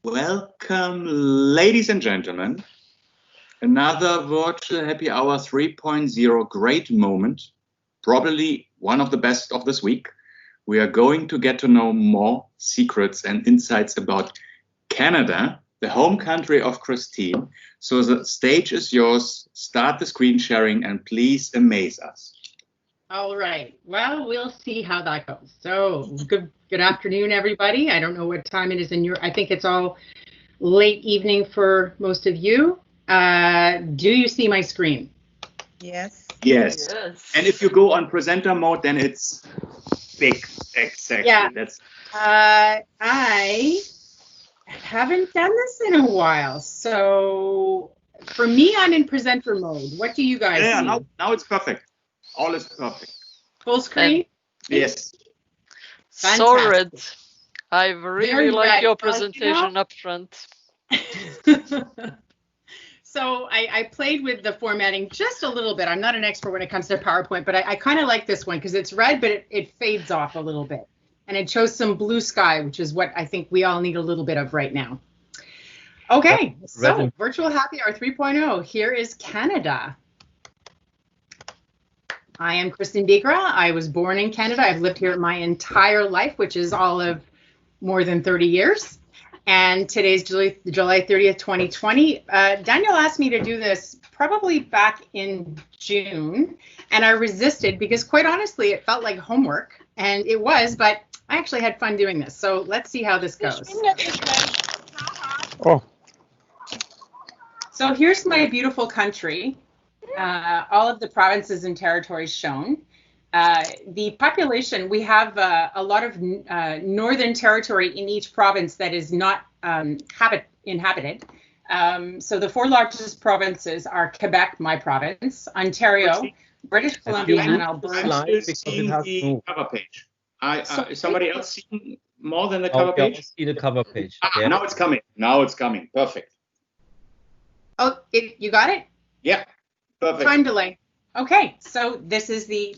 Welcome, ladies and gentlemen. Another virtual happy hour 3.0 great moment, probably one of the best of this week. We are going to get to know more secrets and insights about Canada, the home country of Christine. So the stage is yours. Start the screen sharing and please amaze us. All right. Well, we'll see how that goes. So good afternoon, everybody. I don't know what time it is in I think it's all late evening for most of you. Do you see my screen? Yes. Yes. And if you go on presenter mode, then it's big. Exactly. Yeah. I haven't done this in a while. So for me, I'm in presenter mode. What do you guys see? Now it's perfect. All is perfect. Full screen? Yes. Sorry. I really like your presentation up front. So I played with the formatting just a little bit. I'm not an expert when it comes to PowerPoint, but I kind of like this one because it's red, but it fades off a little bit. And it shows some blue sky, which is what I think we all need a little bit of right now. Okay, so Virtual Happy Hour 3.0. Here is Canada. I am Christine Bikra. I was born in Canada. I've lived here my entire life, which is all of more than 30 years. And today's July 30th, 2020. Daniel asked me to do this probably back in June, and I resisted because quite honestly, it felt like homework, and it was, but I actually had fun doing this. So let's see how this goes. Oh. So here's my beautiful country. All of the provinces and territories shown. The population, we have a lot of northern territory in each province that is not inhabited. So the four largest provinces are Quebec, my province, Ontario, British Columbia, and Alberta. The cover page. Is somebody else seeing more than the cover page? See the cover page. Yeah. Now it's coming. Now it's coming. Perfect. Oh, you got it? Yeah. Perfect. Time delay. Okay, so this is the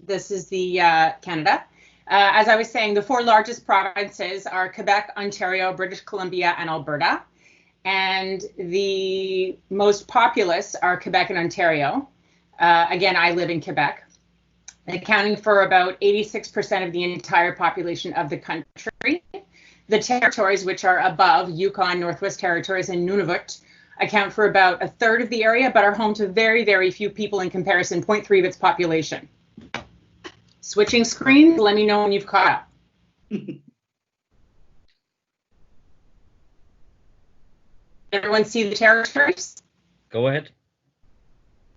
Canada. As I was saying, the four largest provinces are Quebec, Ontario, British Columbia, and Alberta. And the most populous are Quebec and Ontario. Again, I live in Quebec, accounting for about 86% of the entire population of the country. The territories, which are above, Yukon, Northwest Territories, and Nunavut, account for about a third of the area, but are home to very, very few people in comparison, 0.3 of its population. Switching screens, let me know when you've caught up. Everyone see the territories? Go ahead.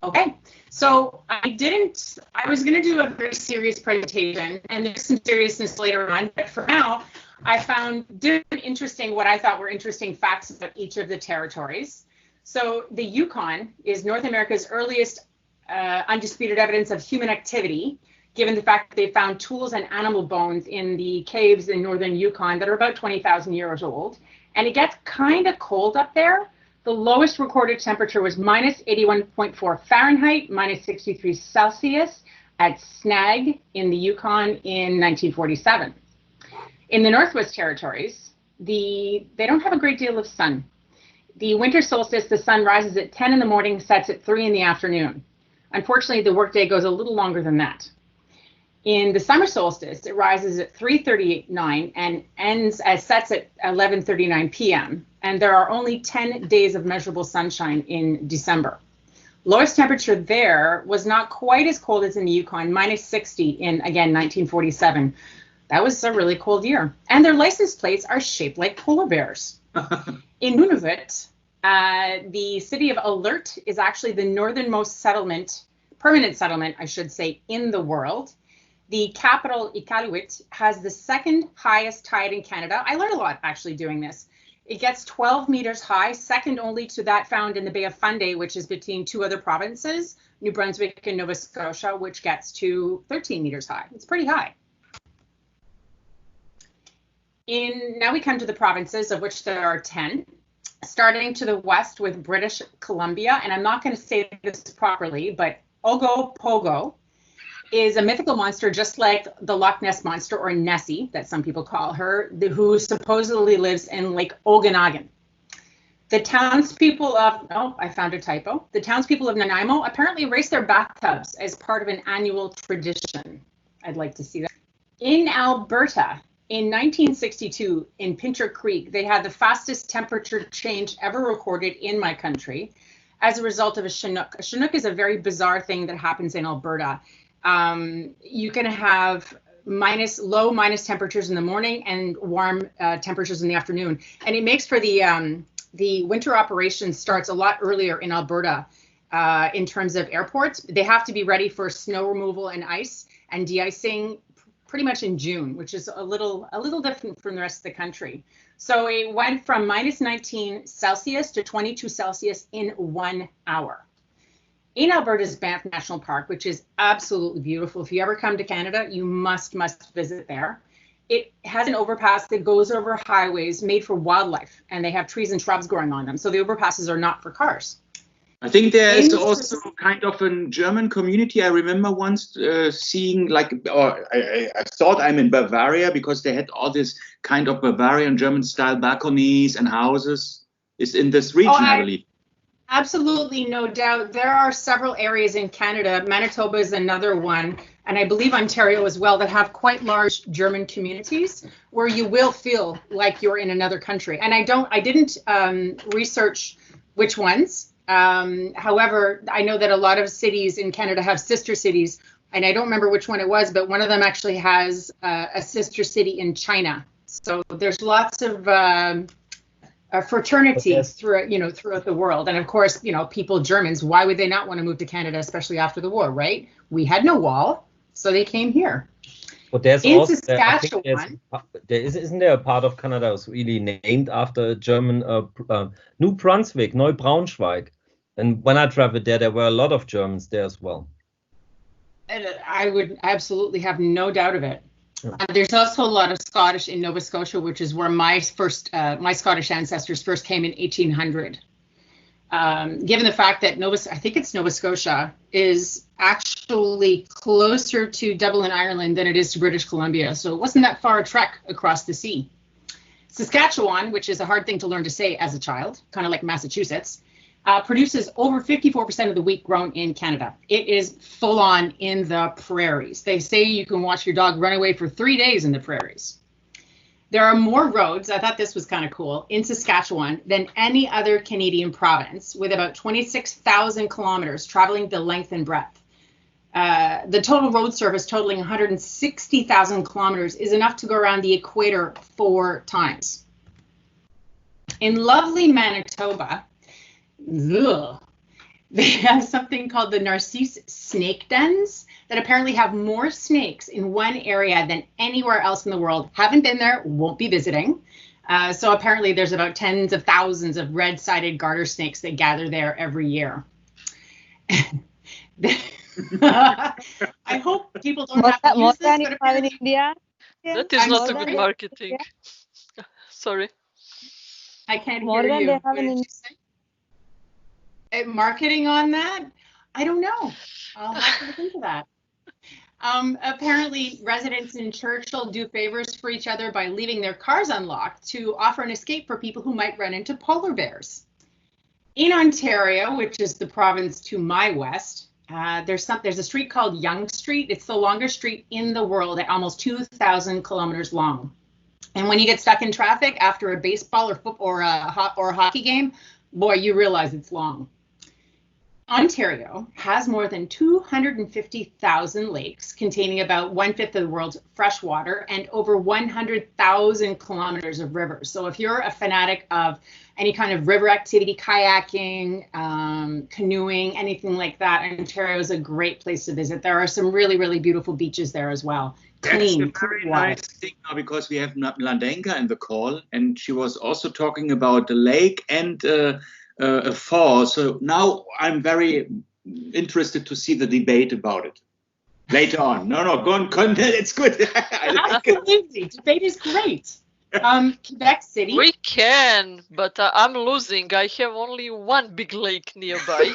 Okay, so I was gonna do a very serious presentation, and there's some seriousness later on, but for now, I found different what I thought were interesting facts about each of the territories. So the Yukon is North America's earliest undisputed evidence of human activity, given the fact that they found tools and animal bones in the caves in northern Yukon that are about 20,000 years old. And it gets kind of cold up there. The lowest recorded temperature was minus 81.4 Fahrenheit, minus 63 Celsius at Snag in the Yukon in 1947. In the Northwest Territories, they don't have a great deal of sun. The winter solstice, the sun rises at 10 in the morning, sets at 3 in the afternoon. Unfortunately, the workday goes a little longer than that. In the summer solstice, it rises at 3:39 and sets at 11:39 p.m. And there are only 10 days of measurable sunshine in December. Lowest temperature there was not quite as cold as in the Yukon, minus 60 in, again, 1947. That was a really cold year. And their license plates are shaped like polar bears. In Nunavut, the city of Alert is actually the northernmost permanent settlement, I should say, in the world. The capital, Iqaluit, has the second highest tide in Canada. I learned a lot actually doing this. It gets 12 meters high, second only to that found in the Bay of Fundy, which is between two other provinces, New Brunswick and Nova Scotia, which gets to 13 meters high. It's pretty high. Now we come to the provinces, of which there are 10, starting to the west with British Columbia. And I'm not going to say this properly, but Ogopogo is a mythical monster just like the Loch Ness Monster, or Nessie, that some people call her, who supposedly lives in Lake Okanagan. The townspeople of, oh, I found a typo. The townspeople of Nanaimo apparently race their bathtubs as part of an annual tradition. I'd like to see that. In Alberta, in 1962, in Pincher Creek, they had the fastest temperature change ever recorded in my country as a result of a Chinook. A Chinook is a very bizarre thing that happens in Alberta. You can have low minus temperatures in the morning and warm temperatures in the afternoon. And it makes for the winter operation starts a lot earlier in Alberta in terms of airports. They have to be ready for snow removal and ice and de-icing pretty much in June, which is a little different from the rest of the country. So it went from minus 19 Celsius to 22 Celsius in 1 hour. In Alberta's Banff National Park, which is absolutely beautiful. If you ever come to Canada, you must visit there. It has an overpass that goes over highways made for wildlife, and they have trees and shrubs growing on them. So the overpasses are not for cars. I think there is also kind of a German community. I remember once seeing I thought I'm in Bavaria because they had all this kind of Bavarian German style balconies and houses. It's in this region, I believe. Absolutely, no doubt. There are several areas in Canada. Manitoba is another one, and I believe Ontario as well, that have quite large German communities where you will feel like you're in another country. And I didn't research which ones. However, I know that a lot of cities in Canada have sister cities, and I don't remember which one it was, but one of them actually has a sister city in China. So there's lots of fraternity throughout the world. And of course, people, Germans, why would they not want to move to Canada, especially after the war, right? We had no wall, so they came here. But there's in also, Saskatchewan, isn't there a part of Canada that's really named after German New Brunswick, Neubraunschweig? And when I traveled there were a lot of Germans there as well. I would absolutely have no doubt of it. There's also a lot of Scottish in Nova Scotia, which is where my Scottish ancestors first came in 1800. Given the fact that Nova Scotia is actually closer to Dublin, Ireland than it is to British Columbia. So it wasn't that far a trek across the sea. Saskatchewan, which is a hard thing to learn to say as a child, kind of like Massachusetts, produces over 54% of the wheat grown in Canada. It is full on in the prairies. They say you can watch your dog run away for 3 days in the prairies. There are more roads, I thought this was kind of cool, in Saskatchewan than any other Canadian province, with about 26,000 kilometers traveling the length and breadth. The total road service totaling 160,000 kilometers is enough to go around the equator 4 times. In lovely Manitoba, they have something called the Narcisse snake dens that apparently have more snakes in one area than anywhere else in the world. Haven't been there, won't be visiting. So apparently there's about tens of thousands of red-sided garter snakes that gather there every year. I hope people don't have to use this, but apparently, in India. That is not a good marketing. Sorry. I can't hear you. What did you say? Marketing on that? I don't know. I'll have to look into that. Apparently, residents in Churchill do favors for each other by leaving their cars unlocked to offer an escape for people who might run into polar bears. In Ontario, which is the province to my west, there's a street called Yonge Street. It's the longest street in the world at almost 2,000 kilometers long. And when you get stuck in traffic after a baseball or football or a hockey game, boy, you realize it's long. Ontario has more than 250,000 lakes containing about 1/5 of the world's fresh water and over 100,000 kilometers of rivers. So if you're a fanatic of any kind of river activity, kayaking, canoeing, anything like that, Ontario is a great place to visit. There are some really, really beautiful beaches there as well. Clean, That's a very nice thing now, because we have Mladenka in the call, and she was also talking about the lake and a fall. So now I'm very interested to see the debate about it later on. No, go on. It's good. Absolutely. Debate is great. Quebec City. We can, but I'm losing. I have only one big lake nearby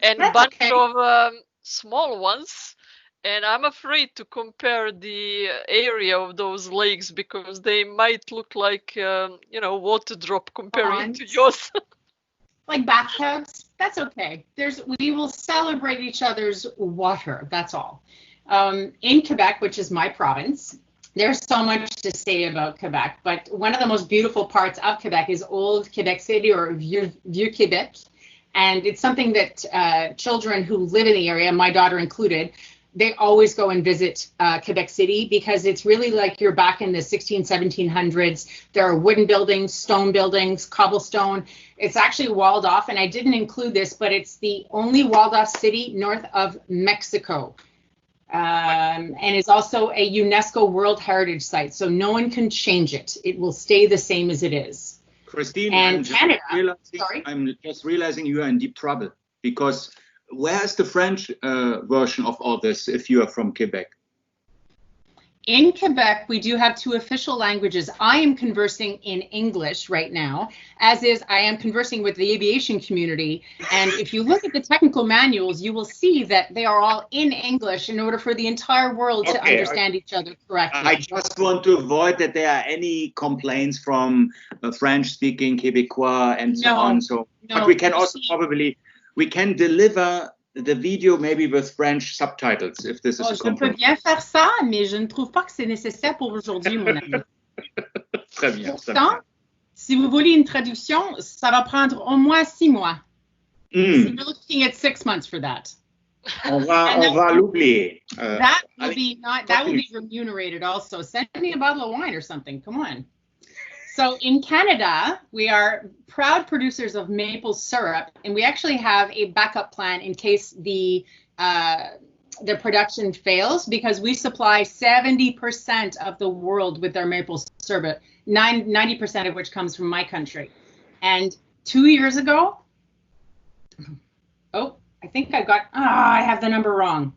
and a bunch of small ones. And I'm afraid to compare the area of those lakes because they might look like, water drop comparing to yours. Like bathtubs. That's okay. We will celebrate each other's water. That's all. In Quebec, which is my province, there's so much to say about Quebec, but one of the most beautiful parts of Quebec is Old Quebec City, or Vieux Quebec. And it's something that children who live in the area, my daughter included, they always go and visit Quebec City because it's really like you're back in the 1700s. There are wooden buildings, stone buildings, cobblestone. It's actually walled off, and I didn't include this, but it's the only walled off city north of Mexico. And is also a UNESCO World Heritage Site, so no one can change it. It will stay the same as it is. Christine, and I'm just realizing you are in deep trouble, because where's the French version of all this if you are from Quebec? In Quebec, we do have two official languages. I am conversing in English right now, as is I am conversing with the aviation community. And if you look at the technical manuals, you will see that they are all in English in order for the entire world to understand each other correctly. I just want to avoid that there are any complaints from French-speaking Quebecois and so on. But we can also we can deliver the video maybe with French subtitles, if this is a compromise. Je peux bien faire ça, mais je ne trouve pas que c'est nécessaire pour aujourd'hui, mon ami. Très bien. Pourtant, si vous voulez une traduction, ça va prendre au moins 6 mois. So you're looking at 6 months for that. On va l'oublier. That will be remunerated also. Send me a bottle of wine or something. Come on. So in Canada, we are proud producers of maple syrup, and we actually have a backup plan in case the production fails, because we supply 70% of the world with their maple syrup, 90% of which comes from my country. And 2 years ago, I think I have the number wrong.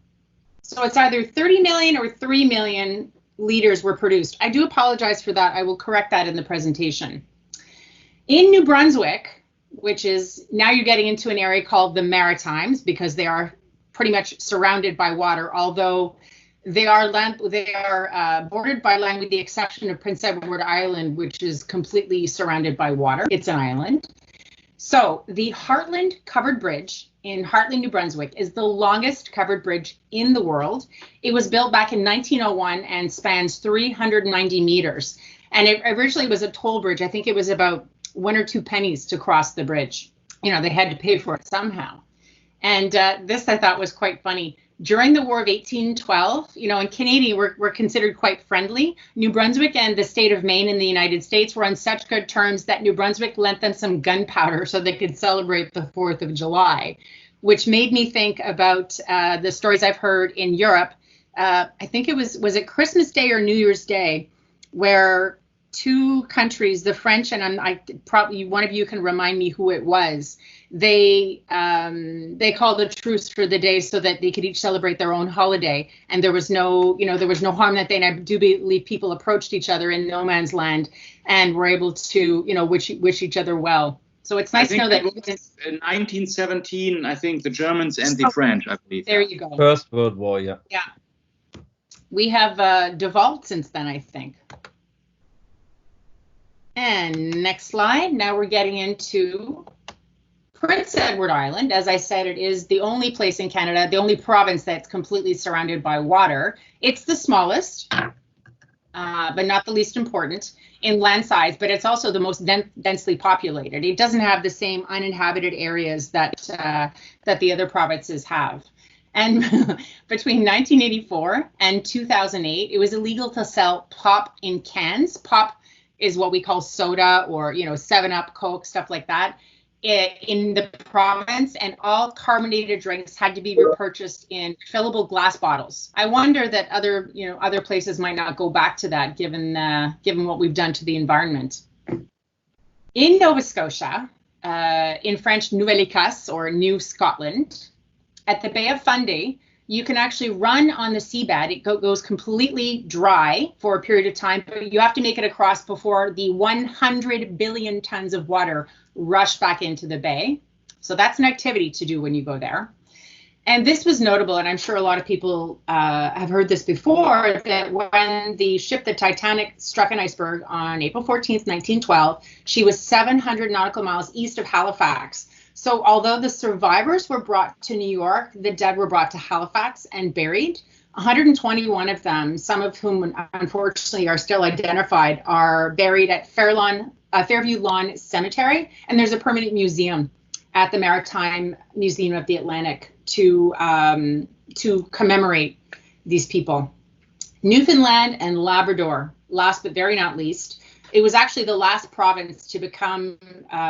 So it's either 30 million or 3 million liters were produced. I do apologize for that. I will correct that in the presentation. In New Brunswick, which is now you're getting into an area called the Maritimes, because they are pretty much surrounded by water, although they are bordered by land with the exception of Prince Edward Island, which is completely surrounded by water. It's an island. So the Heartland Covered Bridge in Heartland, New Brunswick is the longest covered bridge in the world. It was built back in 1901 and spans 390 meters. And it originally was a toll bridge. I think it was about 1 or 2 pennies to cross the bridge. They had to pay for it somehow. And this I thought was quite funny. During the War of 1812, in Canada, we're considered quite friendly. New Brunswick and the state of Maine in the United States were on such good terms that New Brunswick lent them some gunpowder so they could celebrate the 4th of July, which made me think about the stories I've heard in Europe. I think it was it Christmas Day or New Year's Day, where 2 countries, the French and probably one of you can remind me who it was. They called a truce for the day so that they could each celebrate their own holiday, and there was no harm that they. And I do believe people approached each other in no man's land and were able to wish each other well. So it's nice to know that in 1917, I think the Germans and the French, I believe. There you go. First World War, yeah. Yeah. We have devolved since then, I think. And next slide. Now we're getting into Prince Edward Island. As I said, it is the only place in Canada, the only province that's completely surrounded by water. It's the smallest, but not the least important in land size, but it's also the most densely populated. It doesn't have the same uninhabited areas that the other provinces have. And between 1984 and 2008, it was illegal to sell pop in cans. Pop is what we call soda, or 7-Up, Coke, stuff like that, in the province, and all carbonated drinks had to be repurchased in fillable glass bottles. I wonder that other places might not go back to that, given what we've done to the environment. In Nova Scotia, in French, Nouvelle-Écosse or New Scotland, at the Bay of Fundy, you can actually run on the seabed. It goes completely dry for a period of time, but you have to make it across before the 100 billion tons of water rush back into the bay. So that's an activity to do when you go there. And this was notable, and I'm sure a lot of people have heard this before, that when the ship, the Titanic, struck an iceberg on April 14th, 1912, she was 700 nautical miles east of Halifax. So although the survivors were brought to New York, the dead were brought to Halifax and buried. 121 of them, some of whom unfortunately are still identified, are buried at Fairview Lawn Cemetery, and there's a permanent museum at the Maritime Museum of the Atlantic to commemorate these people. Newfoundland and Labrador, last but very not least, it was actually the last province to become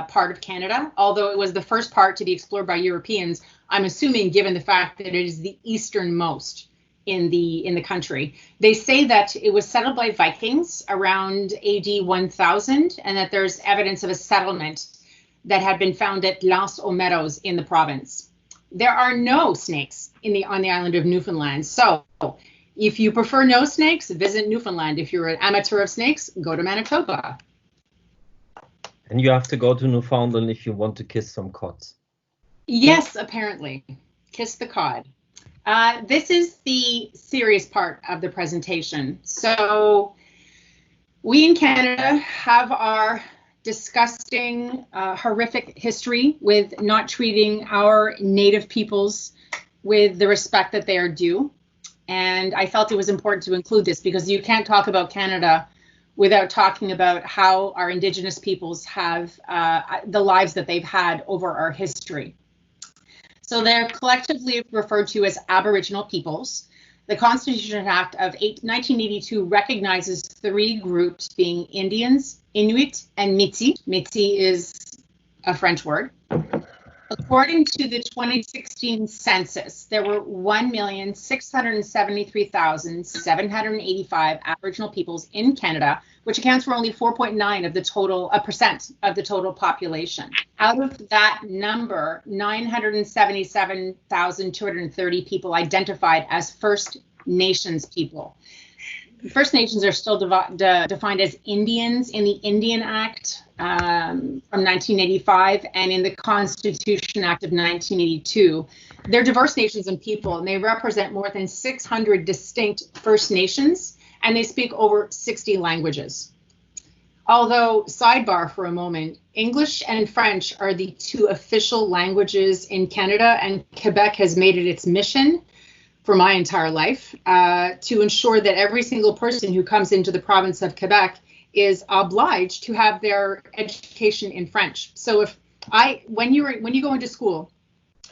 part of Canada, although it was the first part to be explored by Europeans, I'm assuming, given the fact that it is the easternmost in the country. They say that it was settled by Vikings around AD 1000, and that there's evidence of a settlement that had been found at Las Omeros in the province. There are no snakes on the island of Newfoundland. So if you prefer no snakes, visit Newfoundland. If you're an amateur of snakes, go to Manitoba. And you have to go to Newfoundland if you want to kiss some cods. Yes, apparently. Kiss the cod. This is the serious part of the presentation. So we in Canada have our disgusting, horrific history with not treating our Native peoples with the respect that they are due. And I felt it was important to include this because you can't talk about Canada without talking about how our Indigenous peoples have the lives that they've had over our history. So they're collectively referred to as Aboriginal peoples. The Constitution Act of 1982 recognizes three groups being Indians, Inuit, and Métis. Métis is a French word. According to the 2016 census, there were 1,673,785 Aboriginal peoples in Canada, which accounts for only 4.9% of the total population. Out of that number, 977,230 people identified as First Nations people. First Nations are still defined as Indians in the Indian Act from 1985 and in the Constitution Act of 1982. They're diverse nations and people, and they represent more than 600 distinct First Nations, and they speak over 60 languages. Although, sidebar for a moment, English and French are the two official languages in Canada, and Quebec has made it its mission for my entire life to ensure that every single person who comes into the province of Quebec is obliged to have their education in French. So when you go into school,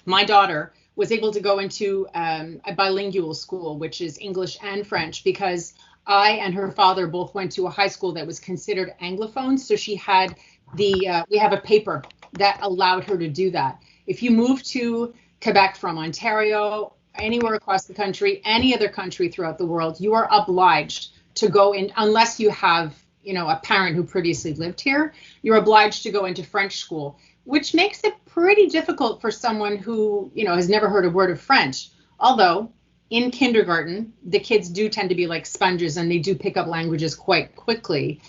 my daughter was able to go into a bilingual school, which is English and French, because I and her father both went to a high school that was considered Anglophone. So she had we have a paper that allowed her to do that. If you move to Quebec from Ontario, anywhere across the country, any other country throughout the world, you are obliged to go in, unless you have, a parent who previously lived here, you're obliged to go into French school, which makes it pretty difficult for someone who, has never heard a word of French. Although in kindergarten, the kids do tend to be like sponges and they do pick up languages quite quickly.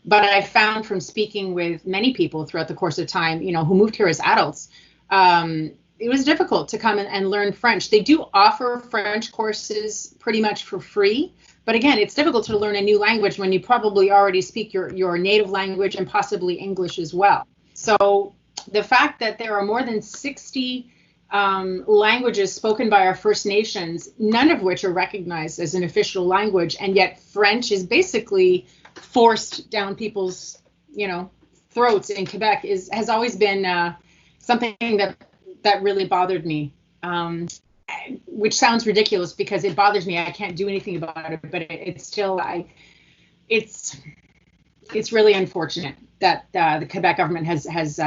But I found from speaking with many people throughout the course of time, who moved here as adults, it was difficult to come and learn French. They do offer French courses pretty much for free. But again, it's difficult to learn a new language when you probably already speak your native language and possibly English as well. So the fact that there are more than 60 languages spoken by our First Nations, none of which are recognized as an official language, and yet French is basically forced down people's, throats in Quebec has always been something that really bothered me, which sounds ridiculous because it bothers me. I can't do anything about it, but it's still, it's really unfortunate that the Quebec government has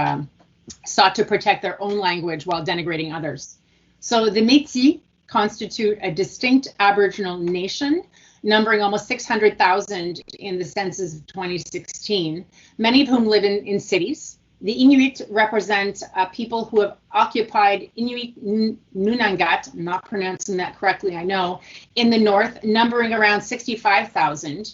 sought to protect their own language while denigrating others. So the Métis constitute a distinct Aboriginal nation, numbering almost 600,000 in the census of 2016, many of whom live in cities. The Inuit represent people who have occupied Inuit Nunangat, I'm not pronouncing that correctly, I know, in the north, numbering around 65,000.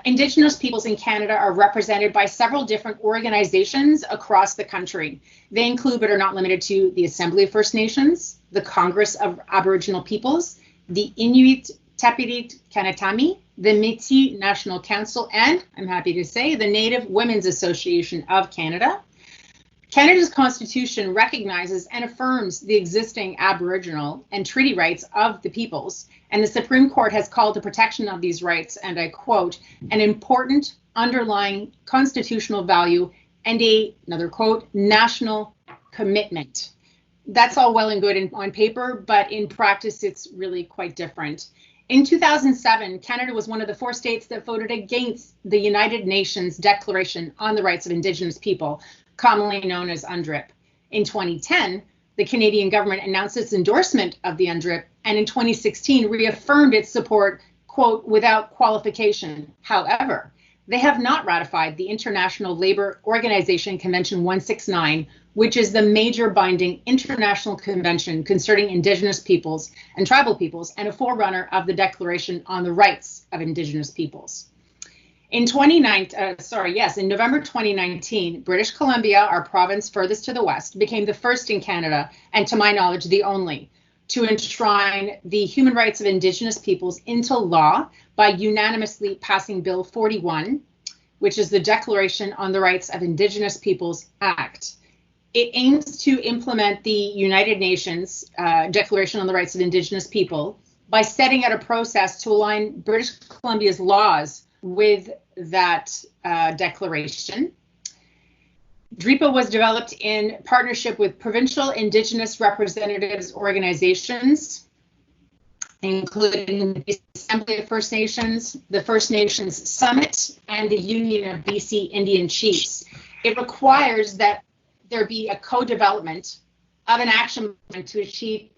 Indigenous peoples in Canada are represented by several different organizations across the country. They include, but are not limited to, the Assembly of First Nations, the Congress of Aboriginal Peoples, the Inuit Tapiriit Kanatami, the Métis National Council, and, I'm happy to say, the Native Women's Association of Canada. Canada's Constitution recognizes and affirms the existing Aboriginal and treaty rights of the peoples, and the Supreme Court has called the protection of these rights, and I quote, an important underlying constitutional value and another quote, national commitment. That's all well and good on paper, but in practice, it's really quite different. In 2007, Canada was one of the 4 states that voted against the United Nations Declaration on the Rights of Indigenous People, commonly known as UNDRIP. In 2010, the Canadian government announced its endorsement of the UNDRIP, and in 2016 reaffirmed its support, quote, without qualification. However, they have not ratified the International Labour Organization Convention 169, which is the major binding international convention concerning Indigenous peoples and tribal peoples, and a forerunner of the Declaration on the Rights of Indigenous Peoples. In November 2019, British Columbia, our province furthest to the west, became the first in Canada, and to my knowledge, the only, to enshrine the human rights of Indigenous peoples into law by unanimously passing Bill 41, which is the Declaration on the Rights of Indigenous Peoples Act. It aims to implement the United Nations Declaration on the Rights of Indigenous People by setting out a process to align British Columbia's laws with that declaration. DRIPA was developed in partnership with provincial Indigenous representatives organizations, including the Assembly of First Nations, the First Nations Summit, and the Union of BC Indian Chiefs. It requires that there be a co-development of an action plan to achieve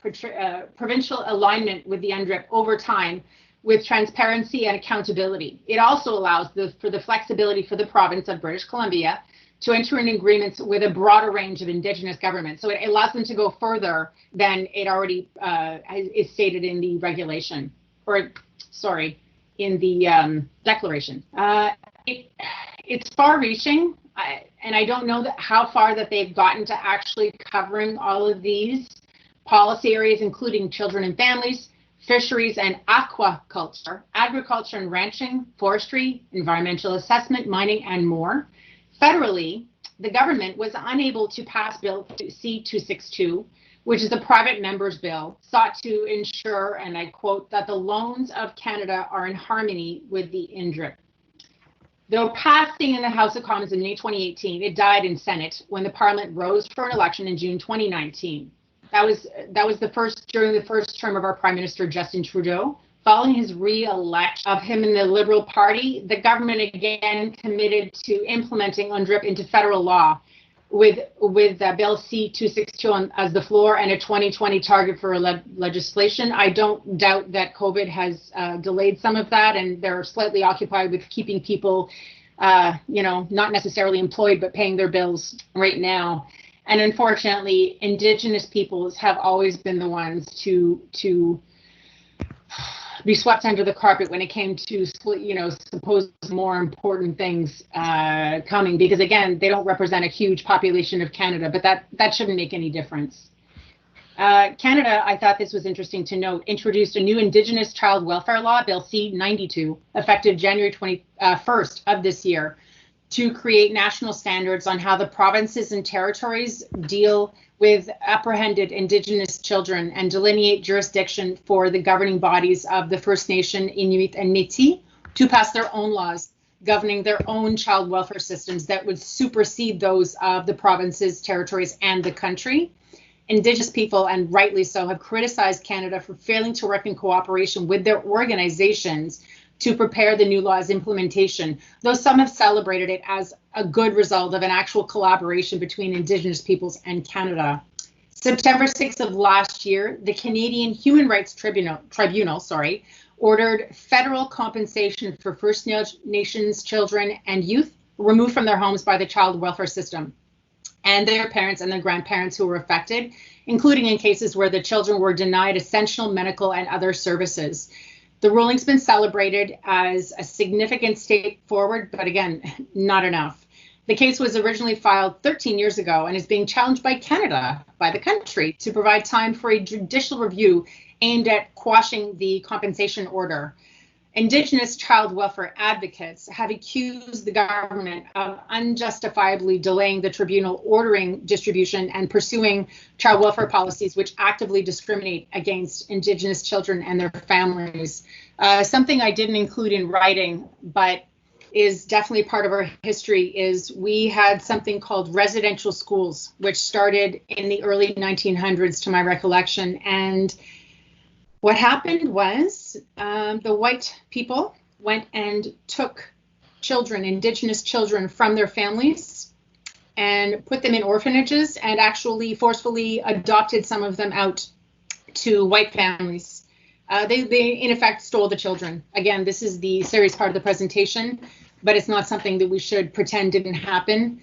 provincial alignment with the UNDRIP over time, with transparency and accountability. It also allows for the flexibility for the province of British Columbia to enter in agreements with a broader range of Indigenous governments. So it allows them to go further than it already is stated in the regulation, in the declaration. It's far-reaching, and I don't know how far that they've gotten to actually covering all of these policy areas, including children and families, fisheries and aquaculture, agriculture and ranching, forestry, environmental assessment, mining, and more. Federally, the government was unable to pass Bill C-262, which is a private member's bill, sought to ensure, and I quote, that the loans of Canada are in harmony with the UNDRIP. Though passing in the House of Commons in May 2018, it died in Senate when the Parliament rose for an election in June 2019. That was during the first term of our Prime Minister Justin Trudeau. Following his re-election of him in the Liberal Party, the government again committed to implementing UNDRIP into federal law with Bill C-262 as the floor and a 2020 target for legislation. I don't doubt that COVID has delayed some of that, and they're slightly occupied with keeping people, not necessarily employed, but paying their bills right now. And unfortunately, Indigenous peoples have always been the ones to be swept under the carpet when it came to, supposed more important things coming, because again, they don't represent a huge population of Canada, but that shouldn't make any difference. Canada, I thought this was interesting to note, introduced a new Indigenous child welfare law, Bill C-92, effective January 21st of this year, to create national standards on how the provinces and territories deal with apprehended Indigenous children and delineate jurisdiction for the governing bodies of the First Nation, Inuit, and Métis to pass their own laws governing their own child welfare systems that would supersede those of the provinces, territories, and the country. Indigenous people, and rightly so, have criticized Canada for failing to work in cooperation with their organizations to prepare the new law's implementation, though some have celebrated it as a good result of an actual collaboration between Indigenous peoples and Canada. September 6th of last year, the Canadian Human Rights Tribunal ordered federal compensation for First Nations children and youth removed from their homes by the child welfare system, and their parents and their grandparents who were affected, including in cases where the children were denied essential medical and other services. The ruling's been celebrated as a significant step forward, but again, not enough. The case was originally filed 13 years ago and is being challenged by Canada, by the country, to provide time for a judicial review aimed at quashing the compensation order. Indigenous child welfare advocates have accused the government of unjustifiably delaying the tribunal ordering distribution and pursuing child welfare policies which actively discriminate against Indigenous children and their families. Something I didn't include in writing, but is definitely part of our history, is we had something called residential schools, which started in the early 1900s to my recollection. And what happened was the white people went and took children, Indigenous children, from their families and put them in orphanages and actually forcefully adopted some of them out to white families. They in effect stole the children. Again, this is the serious part of the presentation, but it's not something that we should pretend didn't happen.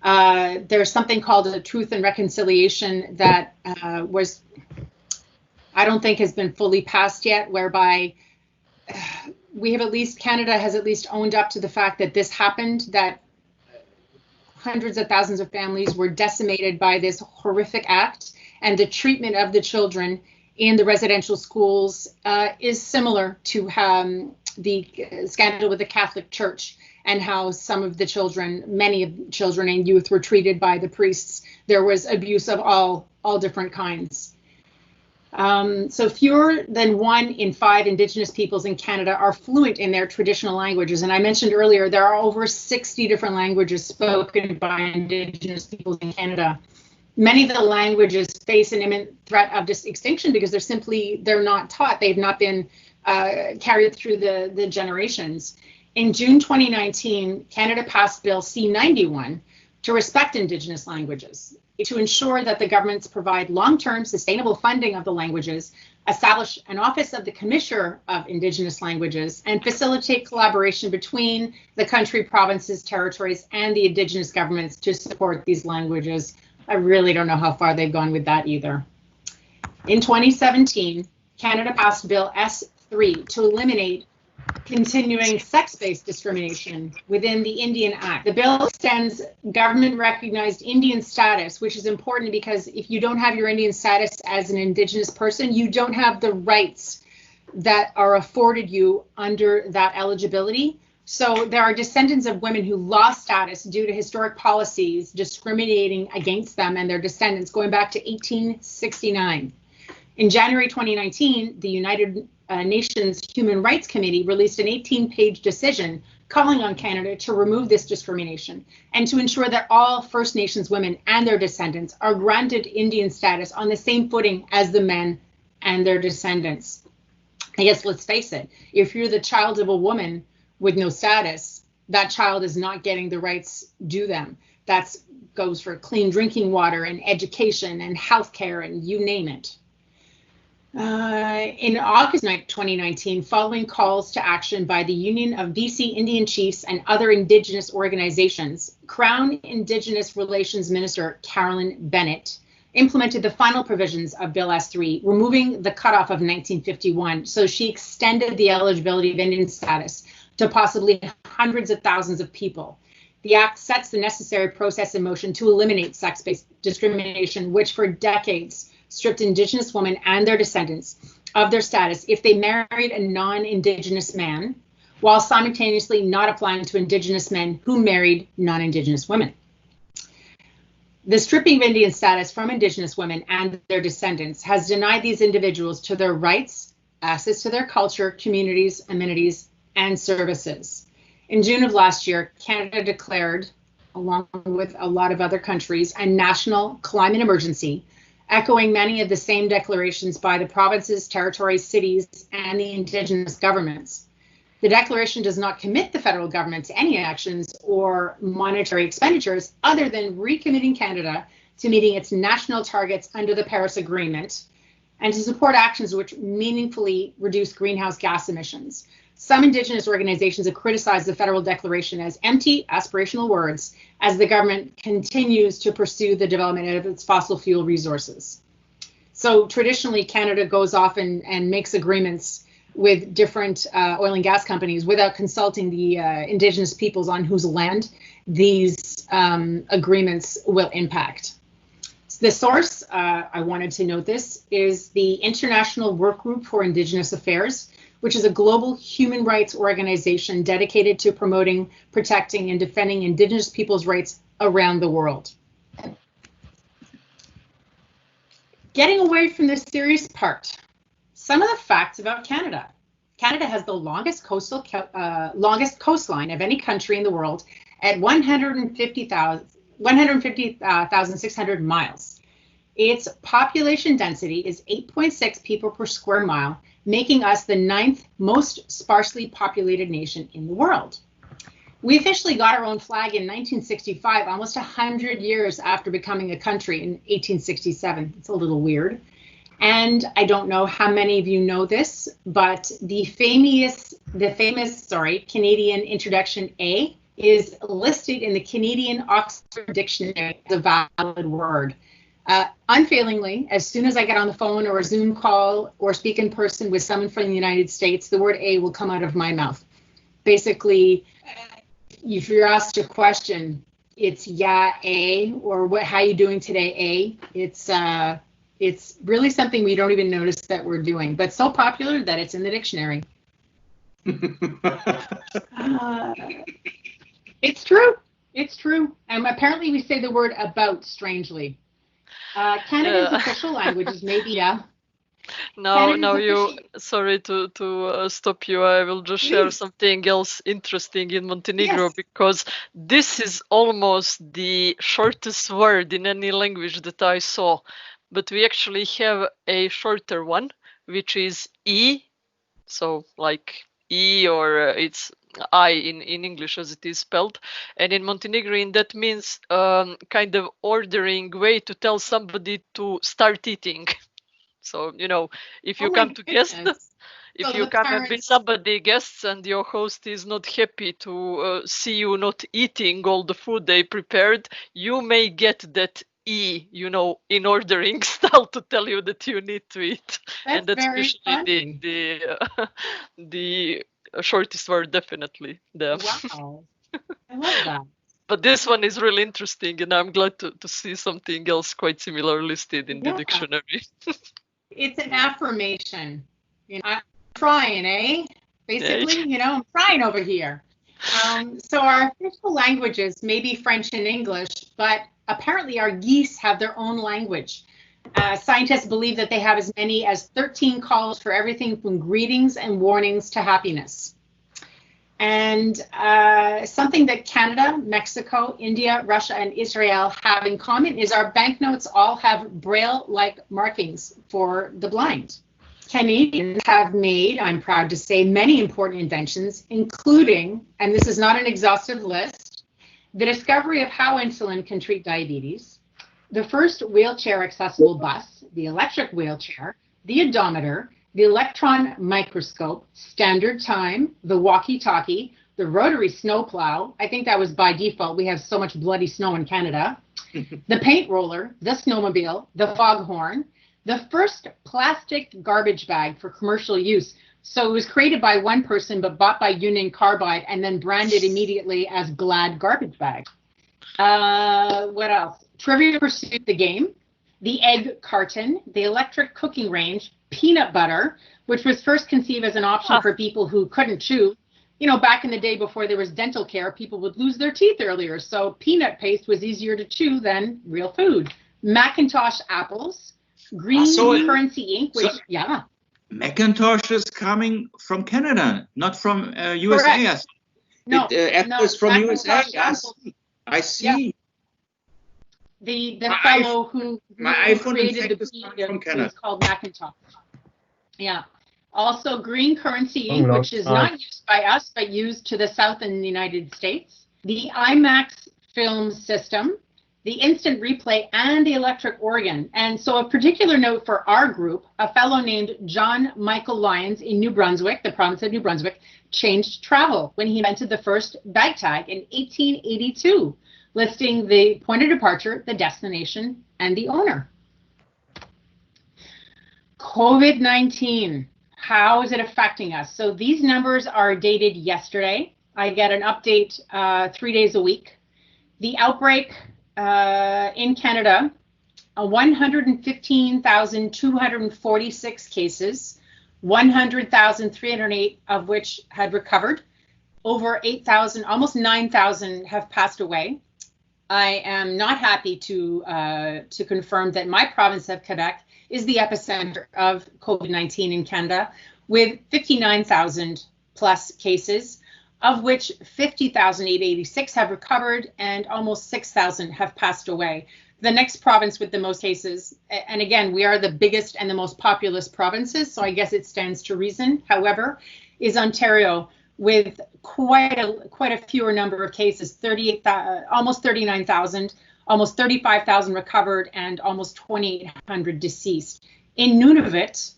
There's something called a Truth and Reconciliation that I don't think has been fully passed yet, whereby we have Canada has at least owned up to the fact that this happened, that hundreds of thousands of families were decimated by this horrific act, and the treatment of the children in the residential schools is similar to the scandal with the Catholic Church and how some of the children, many of children and youth were treated by the priests. There was abuse of all different kinds. So fewer than 1 in 5 Indigenous peoples in Canada are fluent in their traditional languages. And I mentioned earlier, there are over 60 different languages spoken by Indigenous peoples in Canada. Many of the languages face an imminent threat of extinction because they're not taught. They've not been carried through the generations. In June 2019, Canada passed Bill C-91 to respect Indigenous languages, to ensure that the governments provide long-term sustainable funding of the languages, establish an Office of the Commissioner of Indigenous Languages, and facilitate collaboration between the country, provinces, territories, and the Indigenous governments to support these languages. I really don't know how far they've gone with that either. In 2017, Canada passed Bill S-3 to eliminate continuing sex-based discrimination within the Indian Act. The bill extends government-recognized Indian status, which is important because if you don't have your Indian status as an Indigenous person, you don't have the rights that are afforded you under that eligibility. So there are descendants of women who lost status due to historic policies discriminating against them and their descendants going back to 1869. In January 2019, the United Nations Human Rights Committee released an 18-page decision calling on Canada to remove this discrimination and to ensure that all First Nations women and their descendants are granted Indian status on the same footing as the men and their descendants. I guess let's face it, if you're the child of a woman with no status, that child is not getting the rights due them. That goes for clean drinking water and education and healthcare and you name it. In August 2019, following calls to action by the Union of BC Indian Chiefs and other Indigenous organizations, Crown Indigenous Relations Minister Carolyn Bennett implemented the final provisions of Bill S-3, removing the cutoff of 1951. So she extended the eligibility of Indian status to possibly hundreds of thousands of people. The act sets the necessary process in motion to eliminate sex-based discrimination, which for decades stripped Indigenous women and their descendants of their status if they married a non-Indigenous man, while simultaneously not applying to Indigenous men who married non-Indigenous women. The stripping of Indian status from Indigenous women and their descendants has denied these individuals to their rights, access to their culture, communities, amenities, and services. In June of last year, Canada declared, along with a lot of other countries, a national climate emergency, echoing many of the same declarations by the provinces, territories, cities, and the Indigenous governments. The declaration does not commit the federal government to any actions or monetary expenditures other than recommitting Canada to meeting its national targets under the Paris Agreement and to support actions which meaningfully reduce greenhouse gas emissions. Some Indigenous organizations have criticized the federal declaration as empty, aspirational words as the government continues to pursue the development of its fossil fuel resources. So traditionally, Canada goes off and makes agreements with different oil and gas companies without consulting the indigenous peoples on whose land these agreements will impact. The source, I wanted to note this, is the International Workgroup for Indigenous Affairs, which is a global human rights organization dedicated to promoting, protecting, and defending Indigenous peoples' rights around the world. Getting away from the serious part, some of the facts about Canada. Canada has the longest coastline of any country in the world at 150,600 miles. Its population density is 8.6 people per square mile, making us the 9th most sparsely populated nation in the world. We officially got our own flag in 1965, almost 100 years after becoming a country in 1867. It's a little weird. And I don't know how many of you know this, but the famous Canadian introduction A is listed in the Canadian Oxford Dictionary as a valid word. Unfailingly, as soon as I get on the phone or a Zoom call or speak in person with someone from the United States, the word A will come out of my mouth. Basically, if you're asked a question, it's yeah, A, or what? How you doing today, A? It's really something we don't even notice that we're doing, but so popular that it's in the dictionary. It's true. It's true. And apparently we say the word about strangely. Canada's official language is maybe, yeah. Sorry to stop you. I will just share something else interesting in Montenegro, because this is almost the shortest word in any language that I saw. But we actually have a shorter one, which is E. So like E, or it's I in English as it is spelled. And in Montenegrin, that means kind of ordering way to tell somebody to start eating. So, if you come to guests, if you come and be somebody guests and your host is not happy to see you not eating all the food they prepared, you may get that E, in ordering style to tell you that you need to eat. And that's usually the shortest word, definitely. Wow, I love that. But this one is really interesting, and I'm glad to see something else quite similar listed in the dictionary. It's an affirmation. I'm trying, eh? Basically, I'm trying over here. So our official languages may be French and English, but apparently our geese have their own language. Scientists believe that they have as many as 13 calls for everything from greetings and warnings to happiness. And something that Canada, Mexico, India, Russia, and Israel have in common is our banknotes all have Braille-like markings for the blind. Canadians have made, I'm proud to say, many important inventions, including, and this is not an exhaustive list, the discovery of how insulin can treat diabetes, the first wheelchair-accessible bus, the electric wheelchair, the odometer, the electron microscope, standard time, the walkie-talkie, the rotary snowplow. I think that was by default. We have so much bloody snow in Canada. The paint roller, the snowmobile, the foghorn, the first plastic garbage bag for commercial use. So it was created by one person, but bought by Union Carbide and then branded immediately as Glad garbage bag. What else? Trivial Pursuit, the game, the egg carton, the electric cooking range, peanut butter, which was first conceived as an option for people who couldn't chew. Back in the day before there was dental care, people would lose their teeth earlier. So peanut paste was easier to chew than real food. Macintosh apples, green currency ink, which, Macintosh is coming from Canada, not from USA. Correct. No, Apple is from USA. I see. Yeah. The fellow who created the breed is called Macintosh. Yeah. Also, green currency ink, which is not used by us, but used to the south in the United States. The IMAX film system, the instant replay, and the electric organ. And so a particular note for our group, a fellow named John Michael Lyons in New Brunswick, the province of New Brunswick, changed travel when he invented the first bag tag in 1882. Listing the point of departure, the destination, and the owner. COVID-19. how is it affecting us? So these numbers are dated yesterday. I get an update 3 days a week. The outbreak in Canada, 115,246 cases, 100,308 of which had recovered. Over 8,000, almost 9,000 have passed away. I am not happy to confirm that my province of Quebec is the epicenter of COVID-19 in Canada, with 59,000 plus cases, of which 50,886 have recovered and almost 6,000 have passed away. The next province with the most cases, and again, we are the biggest and the most populous provinces, so I guess it stands to reason, however, is Ontario, with quite a fewer number of cases, almost 39,000, almost 35,000 recovered, and almost 2,800 deceased. In Nunavut,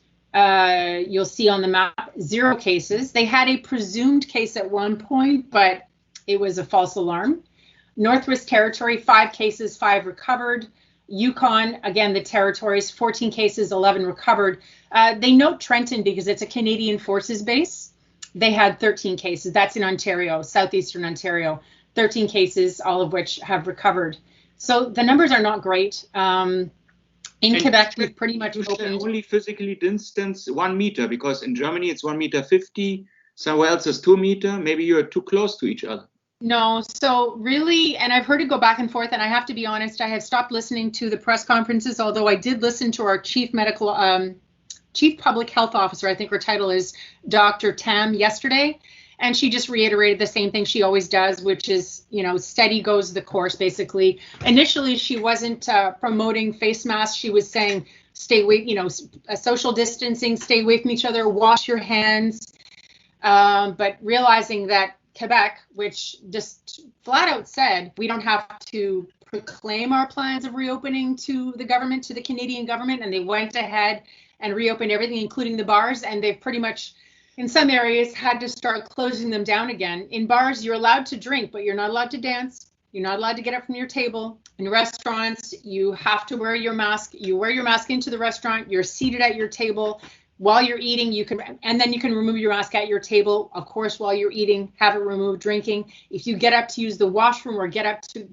you'll see on the map, 0 cases. They had a presumed case at one point, but it was a false alarm. Northwest Territory, 5 cases, 5 recovered. Yukon, again, the territories, 14 cases, 11 recovered. They note Trenton because it's a Canadian Forces base. They had 13 cases. That's in Ontario, southeastern Ontario. 13 cases, all of which have recovered. So the numbers are not great. In Quebec, we've pretty much opened. Only physically distance 1 meter, because in Germany it's 1.50 meters. Somewhere else is 2 meters. Maybe you're too close to each other. No, so really, and I've heard it go back and forth, and I have to be honest, I have stopped listening to the press conferences, although I did listen to our chief public health officer, I think her title is Dr. Tam, yesterday, and she just reiterated the same thing she always does, which is, steady goes the course, basically. Initially, she wasn't promoting face masks. She was saying, stay away, social distancing, stay away from each other, wash your hands, but realizing that Quebec, which just flat out said, we don't have to proclaim our plans of reopening to the government, to the Canadian government, and they went ahead and reopened everything, including the bars, and they've pretty much, in some areas, had to start closing them down again. In bars, you're allowed to drink, but you're not allowed to dance. You're not allowed to get up from your table. In restaurants, you have to wear your mask. You wear your mask into the restaurant. You're seated at your table. While you're eating, and then you can remove your mask at your table. Of course, while you're eating, have it removed. Drinking. If you get up to use the washroom or get up to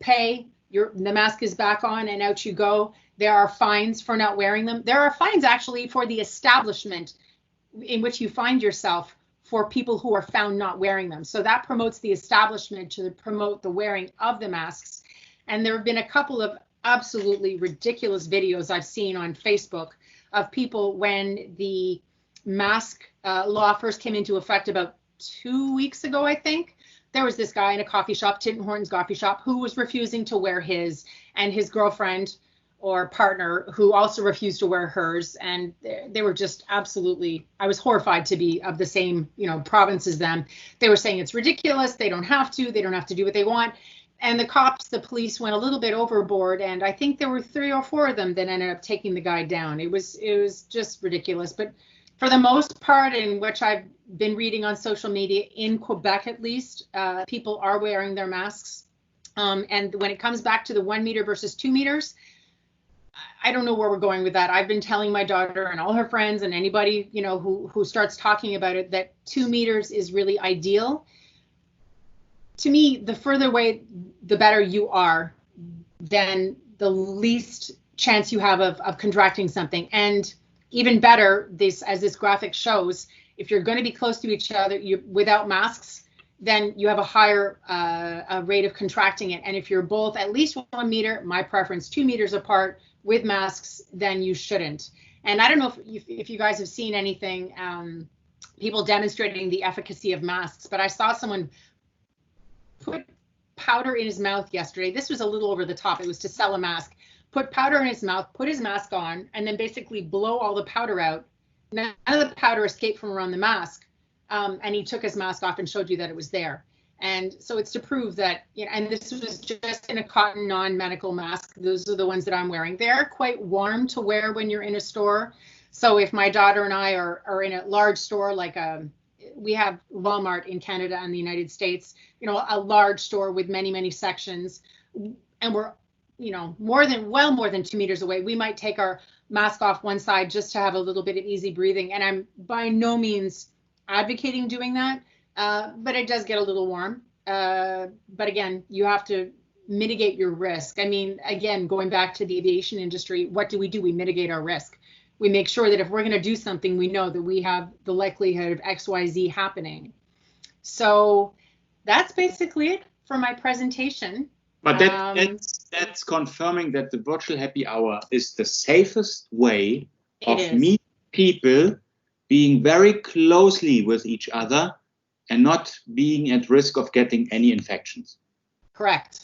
pay, the mask is back on and out you go. There are fines for not wearing them. There are fines actually for the establishment in which you find yourself for people who are found not wearing them. So that promotes the establishment to promote the wearing of the masks. And there have been a couple of absolutely ridiculous videos I've seen on Facebook of people when the mask law first came into effect about 2 weeks ago, I think. There was this guy in a coffee shop, Tim Hortons coffee shop, who was refusing to wear his, and his girlfriend or partner who also refused to wear hers. And they were just absolutely, I was horrified to be of the same, province as them. They were saying it's ridiculous. They don't have to do what they want. And the police went a little bit overboard, and I think there were 3 or 4 of them that ended up taking the guy down. It was just ridiculous. But for the most part, in which I've been reading on social media, in Quebec at least, people are wearing their masks. And when it comes back to the 1 meter versus 2 meters, I don't know where we're going with that. I've been telling my daughter and all her friends and anybody, who starts talking about it, that 2 meters is really ideal. To me, the further away, the better you are, then the least chance you have of contracting something. And even better, as this graphic shows, if you're going to be close to each other without masks, then you have a higher rate of contracting it. And if you're both at least 1 meter, my preference 2 meters apart with masks, then you shouldn't. And I don't know if you guys have seen anything, people demonstrating the efficacy of masks, but I saw someone put powder in his mouth yesterday. This was a little over the top. It was to sell a mask. Put powder in his mouth, put his mask on, and then basically blow all the powder out. None of the powder escaped from around the mask. And he took his mask off and showed you that it was there. And so it's to prove that, and this was just in a cotton non-medical mask. Those are the ones that I'm wearing. They're quite warm to wear when you're in a store. So if my daughter and I are in a large store, like we have Walmart in Canada and the United States, a large store with many, many sections, and we're, well more than 2 meters away, we might take our mask off one side just to have a little bit of easy breathing. And I'm by no means advocating doing that, but it does get a little warm. But again, you have to mitigate your risk. I mean, again, going back to the aviation industry, what do? We mitigate our risk. We make sure that if we're going to do something, we know that we have the likelihood of XYZ happening. So that's basically it for my presentation. But that's confirming that the virtual happy hour is the safest way of meeting people, being very closely with each other, and not being at risk of getting any infections. Correct.